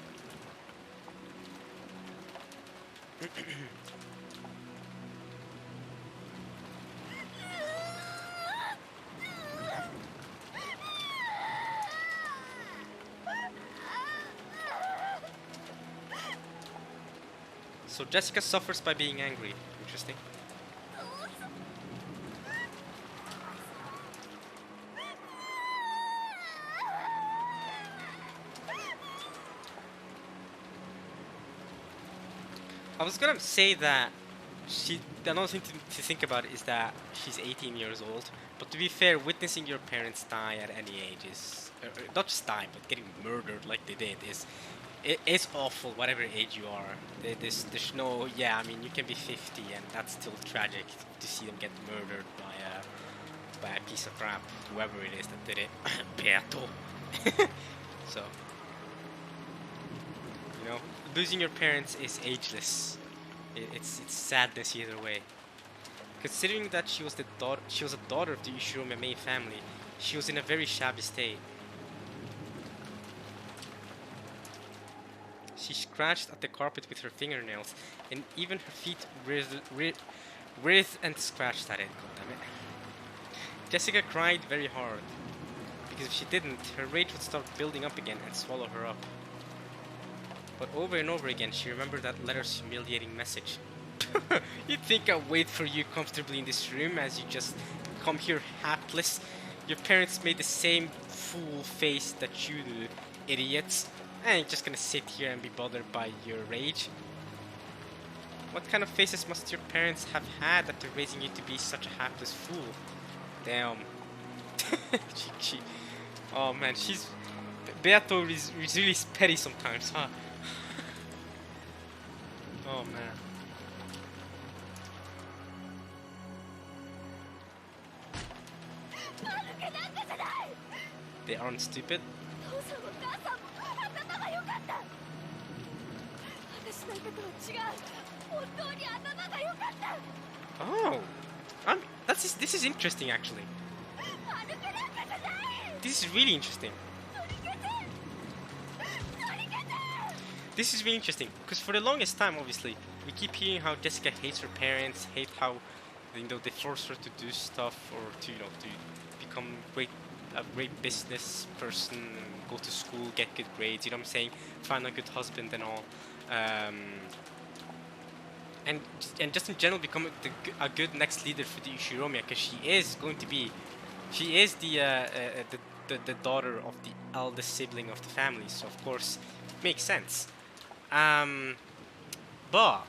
So Jessica suffers by being angry. Interesting. I was gonna say that another thing to think about is that she's 18 years old. But to be fair, witnessing your parents die at any age is not just die, but getting murdered like they did is awful. Whatever age you are, there's no I mean, you can be 50 and that's still tragic to see them get murdered by a piece of crap, whoever it is that did it. Beato. So. You know, losing your parents is ageless. It's sadness either way. Considering that she was a daughter of the Ishiromi main family, she was in a very shabby state. She scratched at the carpet with her fingernails, and even her feet writhed and scratched at it. Goddammit. Jessica cried very hard, because if she didn't, her rage would start building up again and swallow her up. But over and over again, she remembered that letter's humiliating message. You think I'll wait for you comfortably in this room as you just come here hapless? Your parents made the same fool face that you do, idiots. And you're just gonna sit here and be bothered by your rage? What kind of faces must your parents have had after raising you to be such a hapless fool? Damn. Oh man, Beato is really petty sometimes, huh? Oh man. They aren't stupid. Oh, this is interesting actually. This is really interesting. This is really interesting because for the longest time, obviously, we keep hearing how Jessica hates her parents, hate how they force her to do stuff or to to become a great business person, go to school, get good grades. You know what I'm saying? Find a good husband and all, and just in general become a good next leader for the Ishiromi, because she is the daughter of the eldest sibling of the family. So of course, it makes sense. But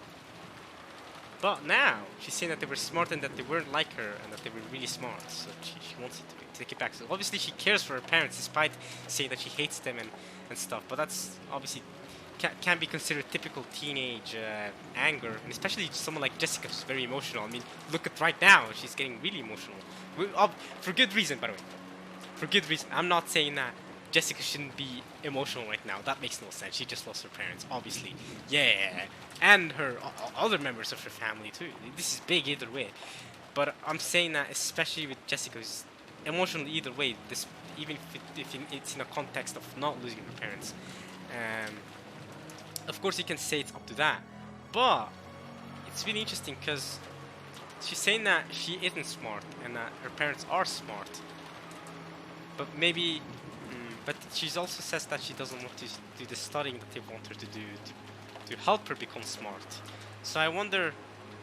now she's saying that they were smart and that they weren't like her and that they were really smart. So she wants to take it back. So obviously she cares for her parents despite saying that she hates them and stuff. But that's obviously can be considered typical teenage anger, and especially someone like Jessica who's very emotional. I mean, look at right now, she's getting really emotional. For good reason, by the way. For good reason. I'm not saying that Jessica shouldn't be emotional right now. That makes no sense. She just lost her parents, obviously. Yeah, and her other members of her family too. This is big either way. But I'm saying that especially with Jessica, who's emotional either way. Even if it's in a context of not losing her parents. Of course, you can say it's up to that. But it's really interesting because she's saying that she isn't smart and that her parents are smart. But maybe. But she also says that she doesn't want to do the studying that they want her to do to help her become smart. So I wonder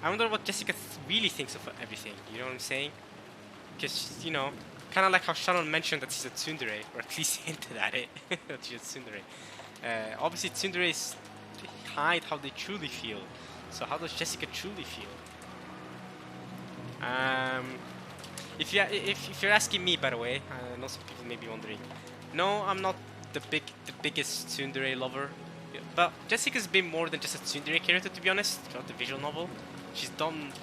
what Jessica really thinks of everything. You know what I'm saying? Because kind of like how Shannon mentioned that she's a tsundere, or at least hinted at it that she's a tsundere. Obviously, tsunderes hide how they truly feel. So how does Jessica truly feel? If you're asking me, by the way, I know some people may be wondering. No, I'm not the biggest tsundere lover, but Jessica's been more than just a tsundere character, to be honest. Throughout the visual novel, she's done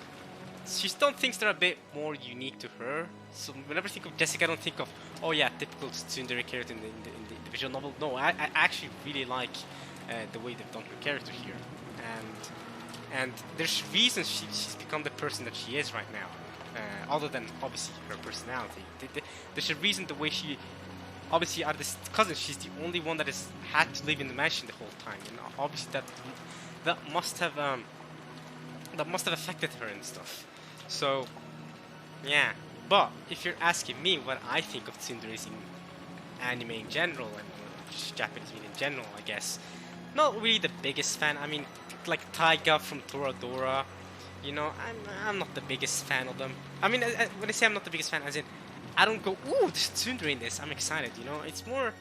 things that are a bit more unique to her. So whenever I think of Jessica, I don't think of typical tsundere character in the visual novel. No, I actually really like the way they've done her character here, and there's reasons she's become the person that she is right now, other than obviously her personality. There's a reason the way she. Obviously, out of this cousin, she's the only one that has had to live in the mansion the whole time, and obviously that must have affected her and stuff. So, yeah. But if you're asking me what I think of tsunderes in anime in general and just Japanese media in general, I guess not really the biggest fan. I mean, like Taiga from Toradora, you know, I'm not the biggest fan of them. I mean, when I say I'm not the biggest fan, as in, I don't go, ooh, there's Tsundere in this, I'm excited, you know? It's more,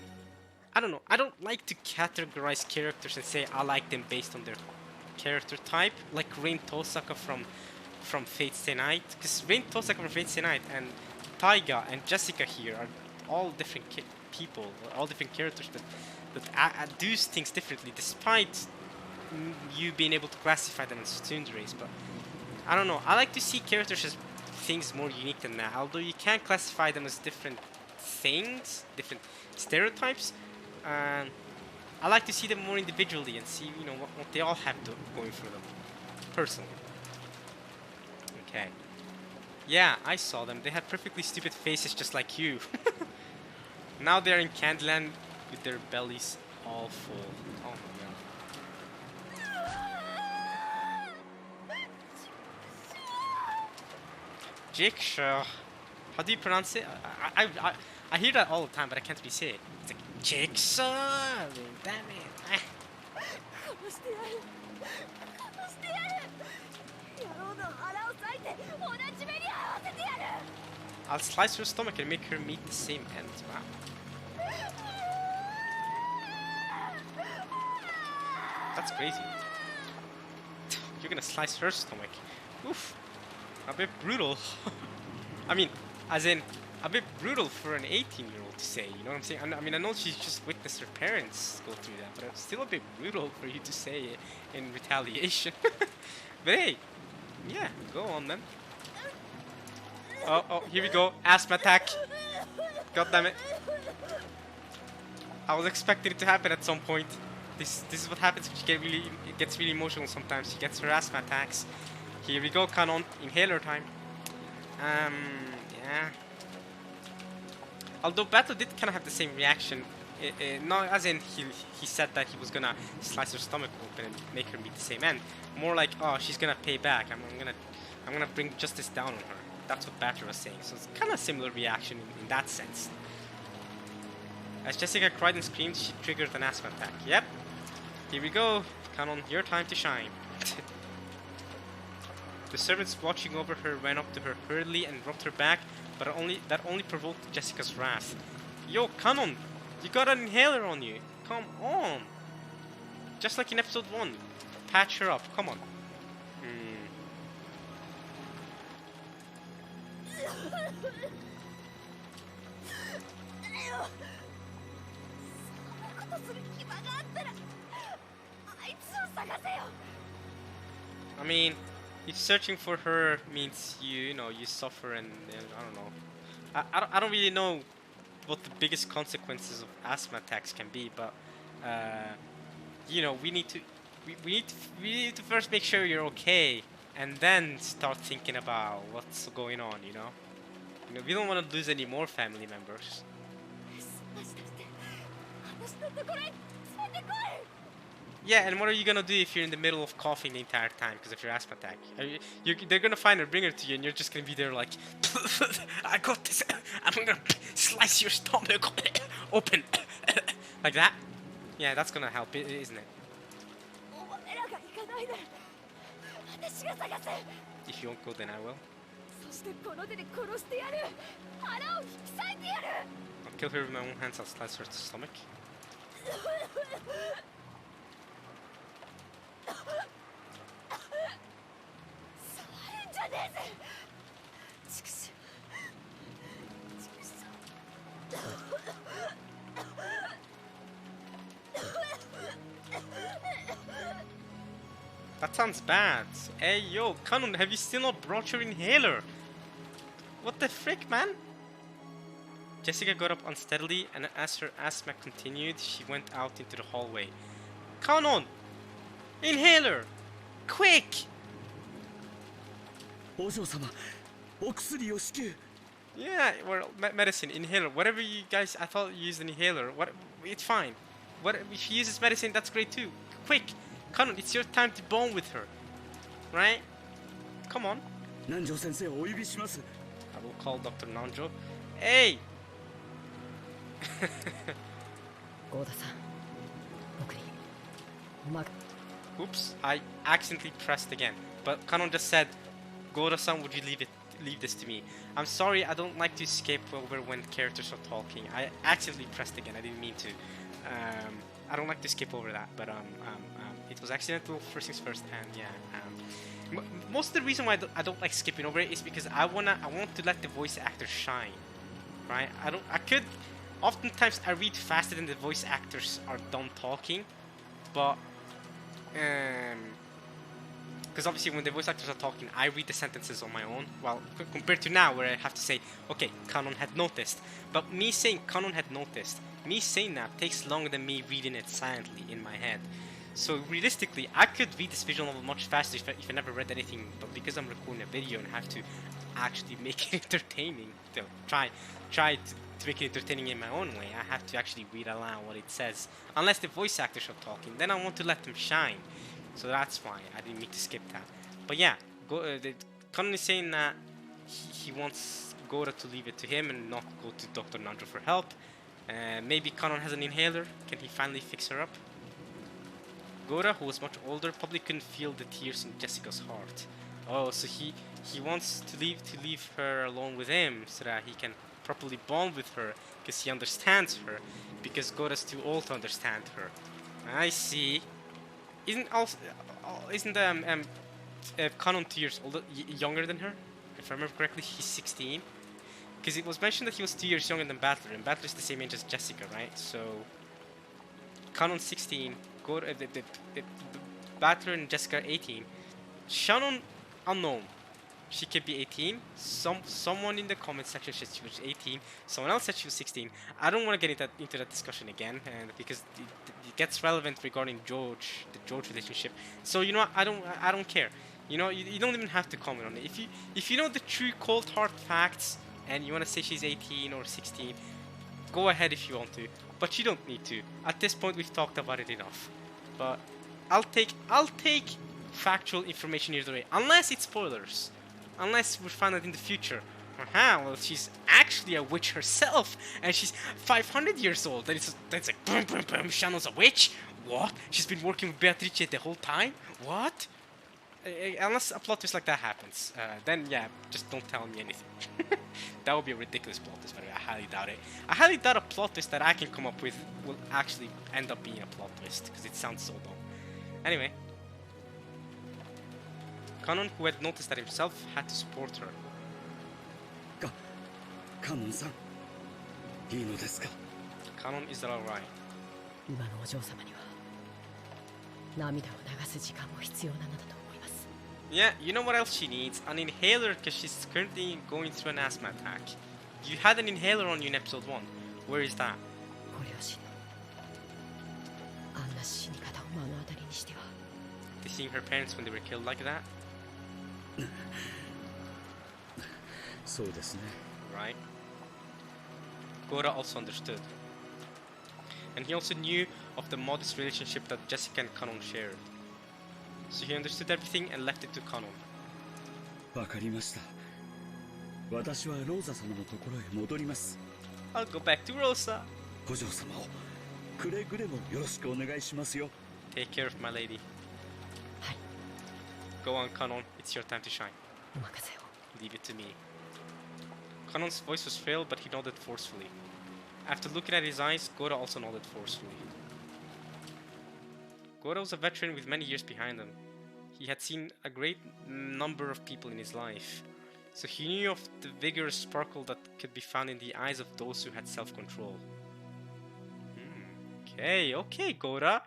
I don't know, I don't like to categorize characters and say I like them based on their character type, like Rain Tosaka from Fate Stay Night, because Rain Tosaka from Fate Stay Night and Taiga and Jessica here are all different people, all different characters that do things differently, despite you being able to classify them as tsunderes. But I don't know, I like to see characters as things more unique than that, although you can classify them as different things, different stereotypes. I like to see them more individually and see, you know, what they all have going for them, personally. Okay. Yeah, I saw them. They had perfectly stupid faces just like you. Now they're in Candyland with their bellies all full. Oh my god. Jigsaw. How do you pronounce it? I hear that all the time, but I can't really say it. It's like Jigsaw. Damn it. I'll slice her stomach and make her meet the same end. Wow. That's crazy. You're gonna slice her stomach. Oof. A bit brutal. I mean, as in, a bit brutal for an 18-year-old to say, you know what I'm saying? I mean, I know she's just witnessed her parents go through that, but it's still a bit brutal for you to say it in retaliation. But hey, yeah, go on then. Oh, here we go. Asthma attack. God damn it. I was expecting it to happen at some point. This is what happens when she gets really emotional sometimes. She gets her asthma attacks. Here we go, Canon. Inhaler time. Yeah. Although Bato did kind of have the same reaction. Not as in he said that he was gonna slice her stomach open and make her meet the same end. More like, oh, she's gonna pay back. I'm gonna bring justice down on her. That's what Batter was saying. So it's kind of similar reaction in that sense. As Jessica cried and screamed, she triggered an asthma attack. Yep. Here we go. Canon, your time to shine. The servants watching over her ran up to her hurriedly and rubbed her back, but that only provoked Jessica's wrath. Yo, Canon, you got an inhaler on you. Come on. Just like in episode 1. Patch her up. Come on. I mean, if searching for her means you know, you suffer and I don't know. I don't really know what the biggest consequences of asthma attacks can be, but you know, we need to first make sure you're okay and then start thinking about what's going on, you know? You know, we don't want to lose any more family members. Yeah, and what are you gonna do if you're in the middle of coughing the entire time because of your asthma attack? They're gonna find her, bring her to you, and you're just gonna be there like, I got this. I'm gonna slice your stomach open, like that. Yeah, that's gonna help, isn't it? If you won't go, then I will. I'll kill her with my own hands. I'll slice her stomach. That sounds bad. Hey yo, Canon, have you still not brought your inhaler? What the frick, man? Jessica got up unsteadily, and as her asthma continued, she went out into the hallway. Canon! Inhaler! Quick! Yeah, well, medicine, inhaler, whatever you guys, I thought you used an inhaler. It's fine. If she uses medicine, that's great too. Quick! Canon, it's your time to bond with her. Right? Come on. I will call Dr. Nanjo. Hey! ゴーダさん僕にま Oops, I accidentally pressed again. But Kanon just said, Gora-san, would you leave this to me? I'm sorry, I don't like to skip over when characters are talking. I accidentally pressed again, I didn't mean to. I don't like to skip over that, but it was accidental, first things first, and yeah. Most of the reason why I don't like skipping over it is because I want to let the voice actors shine, right? Oftentimes I read faster than the voice actors are done talking, but because obviously when the voice actors are talking, I read the sentences on my own. Well, compared to now where I have to say, okay, Kanon had noticed. But me saying Kanon had noticed, me saying that takes longer than me reading it silently in my head. So realistically, I could read this visual novel much faster if I never read anything, but because I'm recording a video and have to actually make it entertaining, to try to make it entertaining in my own way, I have to actually read aloud what it says. Unless the voice actors are talking, then I want to let them shine. So that's why I didn't mean to skip that. But yeah, Kanon is saying that he wants Gora to leave it to him and not go to Dr. Nandro for help. Maybe Kanon has an inhaler. Can he finally fix her up? Gora, who was much older, probably couldn't feel the tears in Jessica's heart. Oh, so he wants to leave her alone with him so that he can properly bond with her because he understands her. Because Gora's too old to understand her. I see. Isn't Kanon 2 years older, younger than her? If I remember correctly, he's 16. Because it was mentioned that he was 2 years younger than Battler, and Battler's the same age as Jessica, right? So Kanon 16, Battler and Jessica 18. Shannon unknown. She could be 18. Someone in the comment section said she was 18. Someone else said she was 16. I don't want to get into that discussion again, and because it gets relevant regarding the George relationship. So you know what? I don't care. You know, you don't even have to comment on it. If you know the true cold hard facts and you want to say she's 18 or 16, go ahead if you want to. But you don't need to. At this point, we've talked about it enough. But I'll take factual information either way, unless it's spoilers. Unless we find out in the future, well, she's actually a witch herself, and she's 500 years old. That's like, boom, boom, boom, Shannon's a witch? What? She's been working with Beatrice the whole time? What? Unless a plot twist like that happens, then yeah, just don't tell me anything. That would be a ridiculous plot twist, by the way. I highly doubt it. I highly doubt a plot twist that I can come up with will actually end up being a plot twist, because it sounds so dumb. Anyway. Kanon, who had noticed that himself, had to support her. カノンさん、いいのですか? Kanon, is that alright? 今のお嬢様には涙を流す時間も必要なのだと思います。 Yeah, you know what else she needs? An inhaler, because she's currently going through an asthma attack. You had an inhaler on you in episode 1. Where is that? ご両親のあんな死に方を目の当たりにしては。 They seeing her parents when they were killed like that? そうですね。 Right? Gora also understood. And he also knew of the modest relationship that Jessica and Kanon shared. So he understood everything and left it to Kanon. わかりました。私はローザ様のところへ戻ります。 I'll go back to Rosa. お嬢様をくれぐれもよろしくお願いしますよ。 Take care of my lady. はい、 Go on, Kanon. It's your time to shine. お任せを。 Leave it to me. Kanon's voice was frail, but he nodded forcefully. After looking at his eyes, Gora also nodded forcefully. Gora was a veteran with many years behind him. He had seen a great number of people in his life, so he knew of the vigorous sparkle that could be found in the eyes of those who had self-control. Okay, Gora.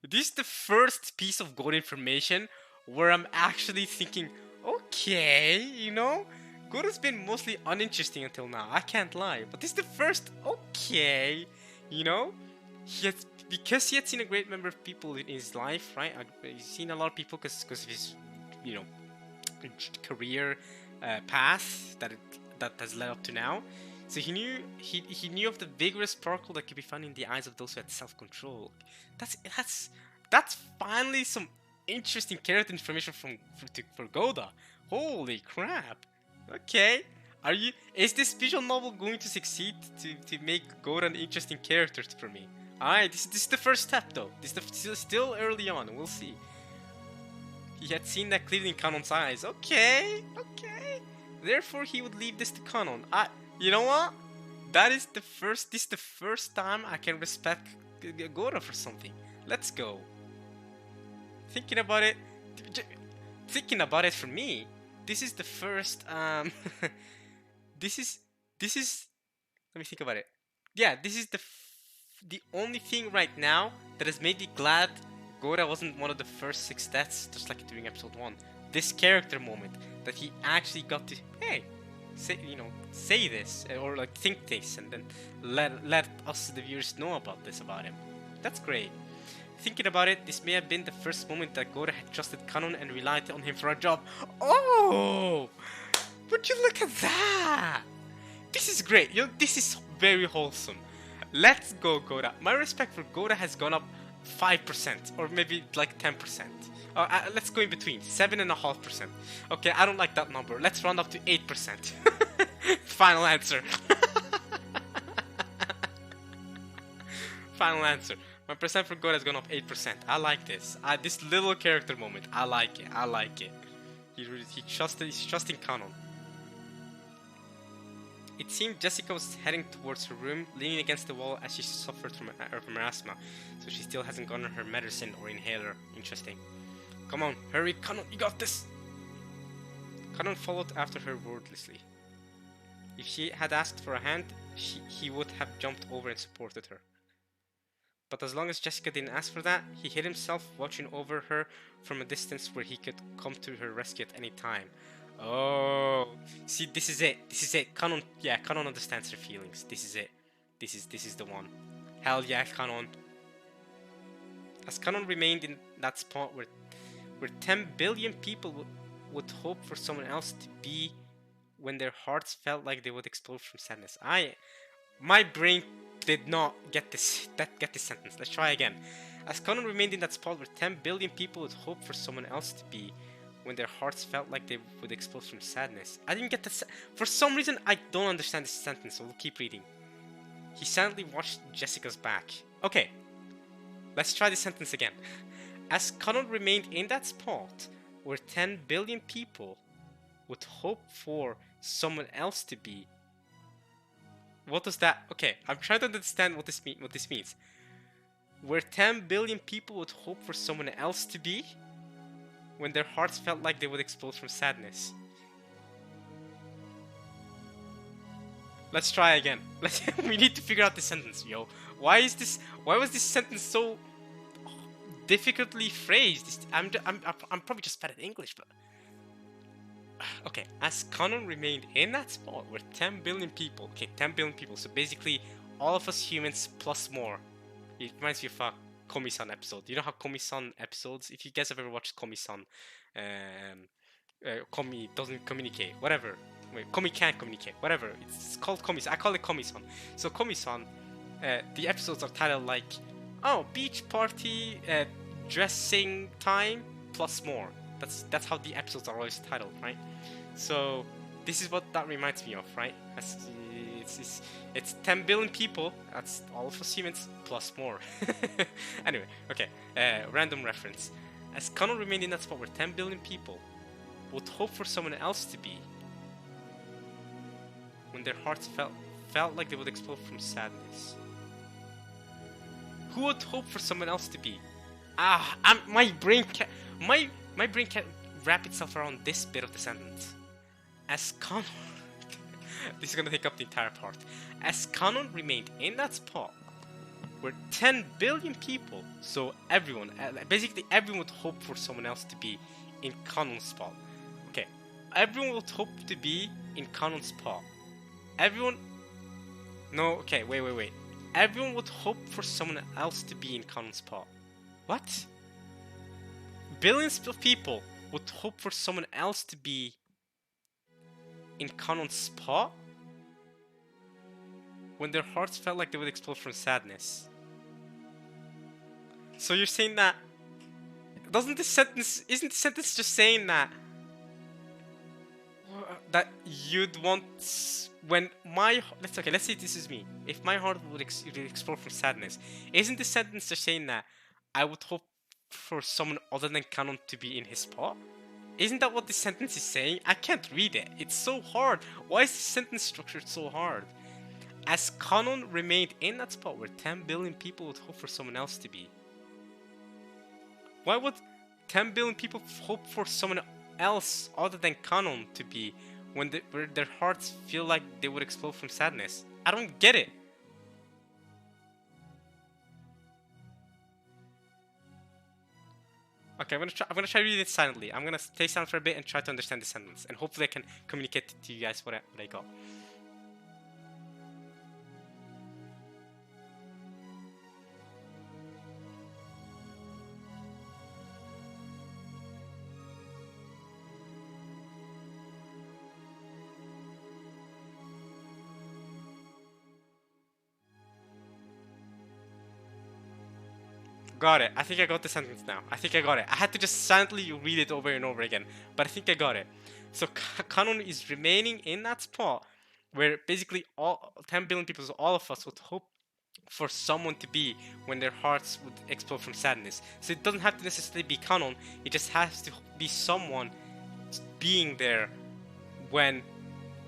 This is the first piece of Gora information where I'm actually thinking, okay, you know? Gora's been mostly uninteresting until now, I can't lie. But this is the first, okay, you know? Because he had seen a great number of people in his life, right? He's seen a lot of people because of his, you know, career path that has led up to now. So he knew of the vigorous sparkle that could be found in the eyes of those who had self-control. That's finally some interesting character information for Goda. Holy crap! Okay, is this visual novel going to succeed to make Goda an interesting character for me? Alright, this is the first step though. This is still early on, we'll see. He had seen that clearly in Kanon's eyes. Okay, okay. Therefore he would leave this to Kanon. You know what? This is the first time I can respect Gora for something. Let's go. Thinking about it for me, this is the first this is let me think about it. Yeah, this is the only thing right now that has made me glad Gora wasn't one of the first 6 deaths, just like during episode 1. This character moment that he actually got to, hey, say this or like think this, and then let us the viewers know about him. That's great. Thinking about it, this may have been the first moment that Gora had trusted Kanon and relied on him for a job. Oh, would you look at that? This is great. This is very wholesome. Let's go, Gora. My respect for Gora has gone up 5%, or maybe like 10%. Let's go in between, 7.5%. Okay, I don't like that number. Let's round up to 8%. Final answer. Final answer. My percent for Gora has gone up 8%. I like this. This little character moment. I like it. I like it. He's trusting Kanon. It seemed Jessica was heading towards her room, leaning against the wall as she suffered from her asthma, so she still hasn't gotten her medicine or inhaler. Interesting. Come on, hurry, Kanon, you got this! Kanon followed after her wordlessly. If she had asked for a hand, he would have jumped over and supported her. But as long as Jessica didn't ask for that, he hid himself, watching over her from a distance where he could come to her rescue at any time. Oh, see, this is it. Kanon, yeah, Kanon understands her feelings. This is it. This is the one. Hell yeah, Kanon. As Kanon remained in that spot where 10 billion people would hope for someone else to be when their hearts felt like they would explode from sadness. My brain did not get this sentence. Let's try again. As Kanon remained in that spot where 10 billion people would hope for someone else to be when their hearts felt like they would explode from sadness. I didn't get this. For some reason, I don't understand this sentence, so we'll keep reading. He silently watched Jessica's back. Okay, let's try this sentence again. As Kanon remained in that spot where 10 billion people would hope for someone else to be. What does that? Okay, I'm trying to understand what this means. Where 10 billion people would hope for someone else to be when their hearts felt like they would explode from sadness. Let's try again. We need to figure out this sentence, yo. Why was this sentence so difficultly phrased? I'm probably just bad at English, but okay. As Kanon remained in that spot where 10 billion people, so basically all of us humans plus more. It reminds me of a Komi-san episode. You know how Komi-san episodes, if you guys have ever watched Komi-san, Komi doesn't communicate, whatever. Wait, Komi can't communicate, whatever. It's called Komi-san. I call it Komi-san. So Komi-san, the episodes are titled like, oh, beach party, dressing time plus more. That's how the episodes are always titled, right? So this is what that reminds me of, right? It's 10 billion people. That's all of us humans plus more. Anyway, okay. Random reference. As Kanon remained in that spot where 10 billion people would hope for someone else to be when their hearts felt like they would explode from sadness. Who would hope for someone else to be? My brain can't wrap itself around this bit of the sentence. As Kanon this is gonna take up the entire part. As Kanon remained in that spot where 10 billion people, so everyone, basically everyone would hope for someone else to be in Kanon's spot. Okay, everyone would hope to be in Kanon's spot. Everyone would hope for someone else to be in Kanon's spot. What? Billions of people would hope for someone else to be in Kanon's spot when their hearts felt like they would explode from sadness. So you're saying that isn't the sentence just saying that you'd want when let's say this is me. If my heart would explode from sadness, isn't the sentence just saying that I would hope for someone other than Canon to be in his spot? Isn't that what this sentence is saying? I can't read it. It's so hard. Why is this sentence structured so hard? As Canon remained in that spot where 10 billion people would hope for someone else to be. Why would 10 billion people hope for someone else other than Canon to be when where their hearts feel like they would explode from sadness? I don't get it. Okay, I'm gonna try reading it silently. I'm gonna stay silent for a bit and try to understand the sentence, and hopefully I can communicate to you guys what I got. Got it. I think I got the sentence now. I think I got it. I had to just silently read it over and over again, but I think I got it. So Canon is remaining in that spot where basically all 10 billion people, so all of us, would hope for someone to be when their hearts would explode from sadness. So it doesn't have to necessarily be Canon. It just has to be someone being there when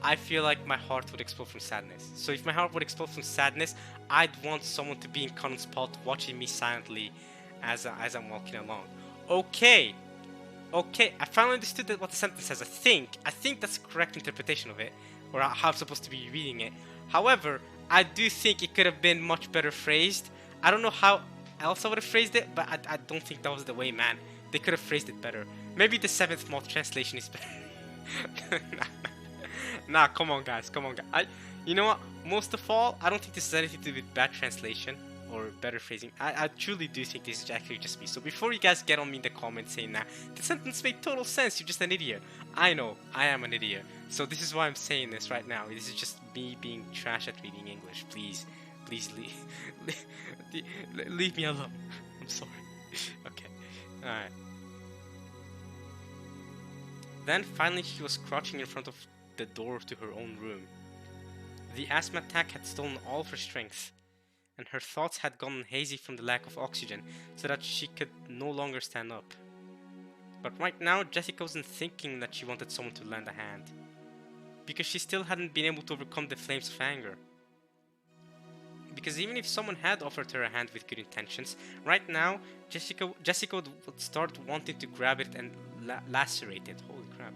I feel like my heart would explode from sadness. So if my heart would explode from sadness, I'd want someone to be in Conan's spot watching me silently as I'm walking along. Okay, I finally understood what the sentence says. I think that's the correct interpretation of it, or how I'm supposed to be reading it. However, I do think it could have been much better phrased. I don't know how else I would have phrased it, but I don't think that was the way, man. They could have phrased it better. Maybe the 7th mod translation is better. Nah, come on guys. You know what? Most of all, I don't think this has anything to do with bad translation or better phrasing. I truly do think this is actually just me. So before you guys get on me in the comments saying that the sentence made total sense, you're just an idiot. I know, I am an idiot. So this is why I'm saying this right now. This is just me being trash at reading English. Please leave me alone. I'm sorry. Okay, alright. Then finally she was crouching in front of the door to her own room. The asthma attack had stolen all of her strength, and her thoughts had gone hazy from the lack of oxygen, so that she could no longer stand up. But right now, Jessica wasn't thinking that she wanted someone to lend a hand, because she still hadn't been able to overcome the flames of anger. Because even if someone had offered her a hand with good intentions, right now, Jessica would start wanting to grab it and lacerate it. Holy crap.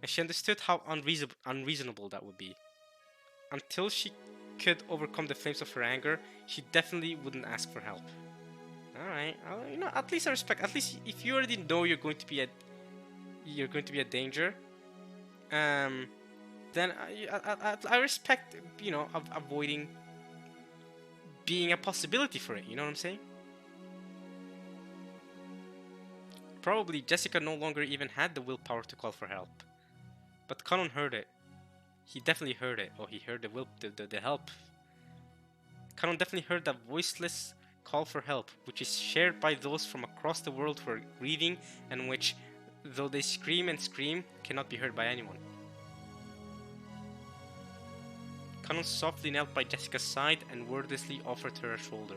And she understood how unreasonable that would be. Until she could overcome the flames of her anger, she definitely wouldn't ask for help. Alright, you know, at least I respect. At least if you already know you're going to be a danger, then I respect, you know, avoiding being a possibility for it. You know what I'm saying? Probably Jessica no longer even had the willpower to call for help. But Conan heard it. He definitely heard it. Oh, he heard the help. Conan definitely heard that voiceless call for help, which is shared by those from across the world who are grieving, and which, though they scream and scream, cannot be heard by anyone. Conan softly knelt by Jessica's side and wordlessly offered her a shoulder.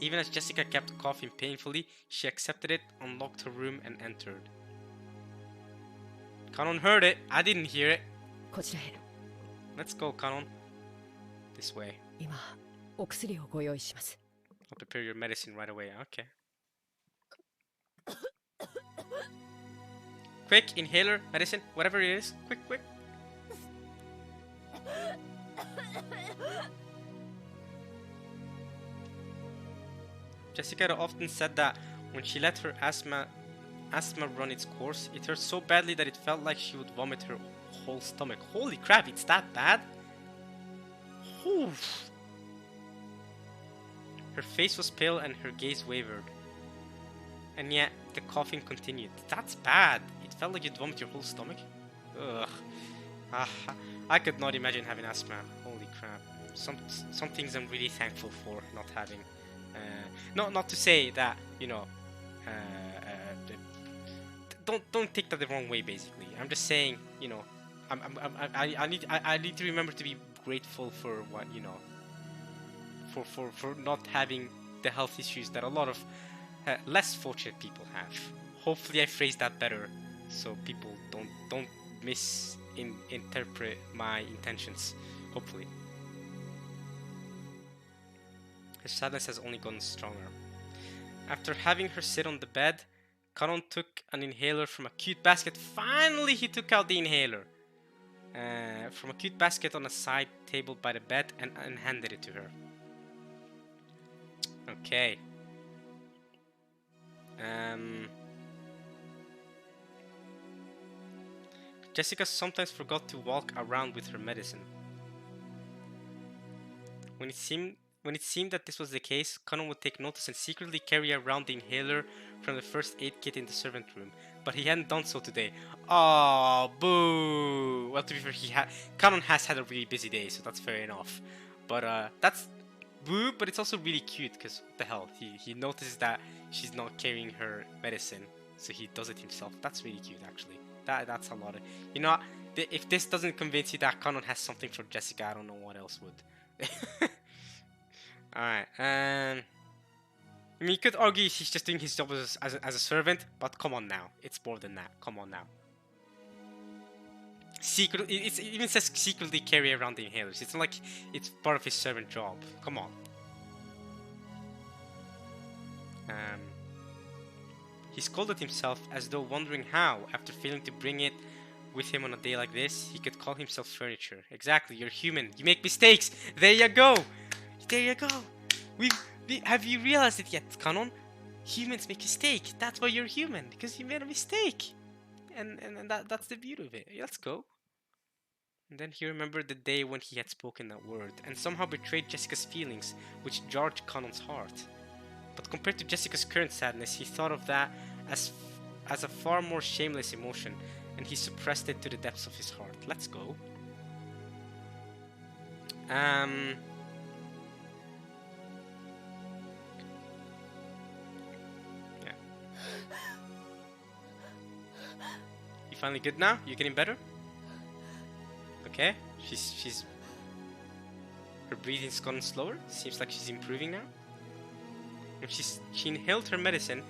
Even as Jessica kept coughing painfully, she accepted it, unlocked her room, and entered. Canon heard it. I didn't hear it. Let's go, Canon. This way. I'll prepare your medicine right away. Okay. Quick, inhaler, medicine, whatever it is. Quick. Jessica often said that when she let her asthma run its course, it hurt so badly that it felt like she would vomit her whole stomach. Holy crap, it's that bad? Oof. Her face was pale and her gaze wavered. And yet, the coughing continued. That's bad. It felt like you'd vomit your whole stomach. Ugh. I could not imagine having asthma. Holy crap. Some things I'm really thankful for not having. Not to say that, you know, don't take that the wrong way, basically. I'm just saying, you know, I need to remember to be grateful for what, you know, for not having the health issues that a lot of less fortunate people have. Hopefully, I phrased that better, so people don't misinterpret my intentions. Hopefully, her sadness has only gotten stronger. After having her sit on the bed, Kanon took an inhaler from a cute basket. Finally, he took out the inhaler from a cute basket on a side table by the bed and handed it to her. Okay. Jessica sometimes forgot to walk around with her medicine. When it seemed that this was the case, Conan would take notice and secretly carry around the inhaler from the first aid kit in the servant room. But he hadn't done so today. Oh, boo! Well, to be fair, Conan has had a really busy day, so that's fair enough. But that's boo. But it's also really cute because what the hell? He notices that she's not carrying her medicine, so he does it himself. That's really cute, actually. That's a lot of, you know. If this doesn't convince you that Conan has something for Jessica, I don't know what else would. Alright, I mean, you could argue he's just doing his job as a servant, but come on now. It's more than that. Come on now. It even says secretly carry around the inhalers. It's not like it's part of his servant job. Come on. He scolded himself as though wondering how, after failing to bring it with him on a day like this, he could call himself furniture. Exactly, you're human. You make mistakes. There you go. There you go. Have you realized it yet, Kanon? Humans make mistakes. That's why you're human, because you made a mistake. And that's the beauty of it. Let's go. And then he remembered the day when he had spoken that word, and somehow betrayed Jessica's feelings, which jarred Kanon's heart. But compared to Jessica's current sadness, he thought of that as a far more shameless emotion, and he suppressed it to the depths of his heart. Let's go. Yeah. You finally good now? You getting better? Okay. She's her breathing's gotten slower. Seems like she's improving now. And she inhaled her medicine.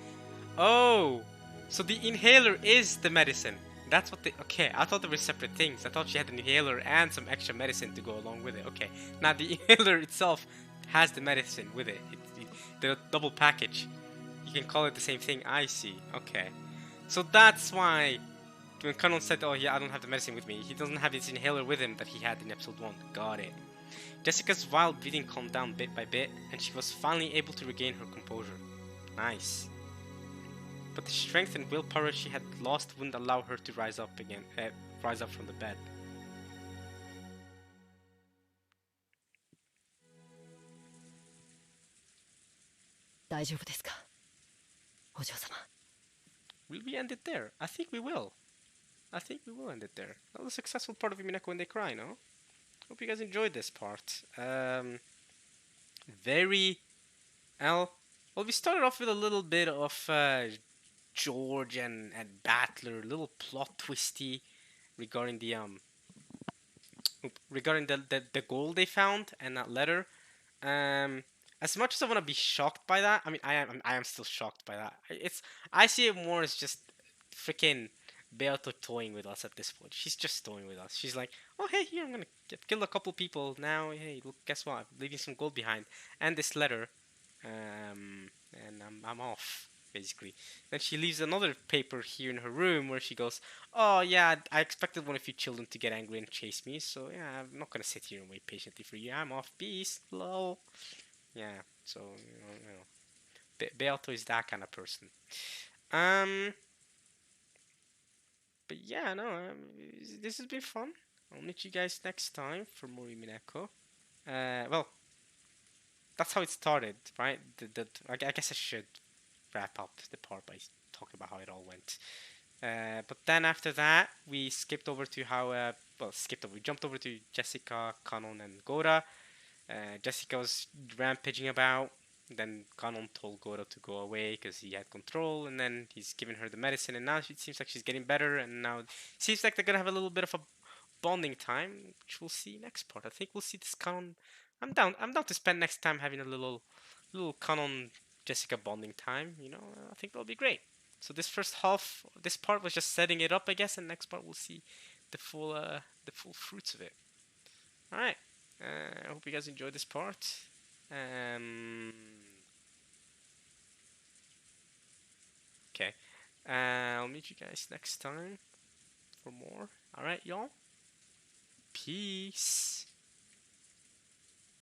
Oh, so the inhaler is the medicine. That's what okay, I thought they were separate things. I thought she had an inhaler and some extra medicine to go along with it. Okay, now the inhaler itself has the medicine with it. The double package. You can call it the same thing. I see. Okay, so that's why when Colonel said, "Oh yeah, I don't have the medicine with me," he doesn't have his inhaler with him that he had in episode 1. Got it. Jessica's wild breathing calmed down bit by bit, and she was finally able to regain her composure. Nice. But the strength and willpower she had lost wouldn't allow her to rise up from the bed. Will we end it there? I think we will. I think we will end it there. That was a successful part of Umineko when they cry, no? Hope you guys enjoyed this part. Very... Well, we started off with a little bit of George and Battler, a little plot twisty regarding the the gold they found and that letter. As much as I want to be shocked by that, I mean, I am still shocked by that. I see it more as just freaking Beato toying with us at this point. She's just toying with us. She's like, oh hey, here I'm gonna kill a couple people now. Hey, look, guess what? I'm leaving some gold behind and this letter, and I'm off basically. Then she leaves another paper here in her room where she goes, oh yeah, I expected one of you children to get angry and chase me, so yeah, I'm not gonna sit here and wait patiently for you. I'm off. Peace. Lol. Yeah, so, you know, Beato is that kind of person. But yeah, no, this has been fun. I'll meet you guys next time for more Umineko. Well, that's how it started, right? I guess I should wrap up the part by talking about how it all went. But then after that, we skipped over to how, we jumped over to Jessica, Kanon, and Gora. Jessica was rampaging about. Then Kanon told Goro to go away because he had control, and then he's giving her the medicine, and now it seems like she's getting better, and now it seems like they're gonna have a little bit of a bonding time, which we'll see next part. I think we'll see this canon. I'm down to spend next time having a little canon Jessica bonding time. You know, I think that'll be great. So this first half, this part was just setting it up, I guess, and next part we'll see the full fruits of it. All right. I hope you guys enjoyed this part. Okay. I'll meet you guys next time for more. All right, y'all. Peace.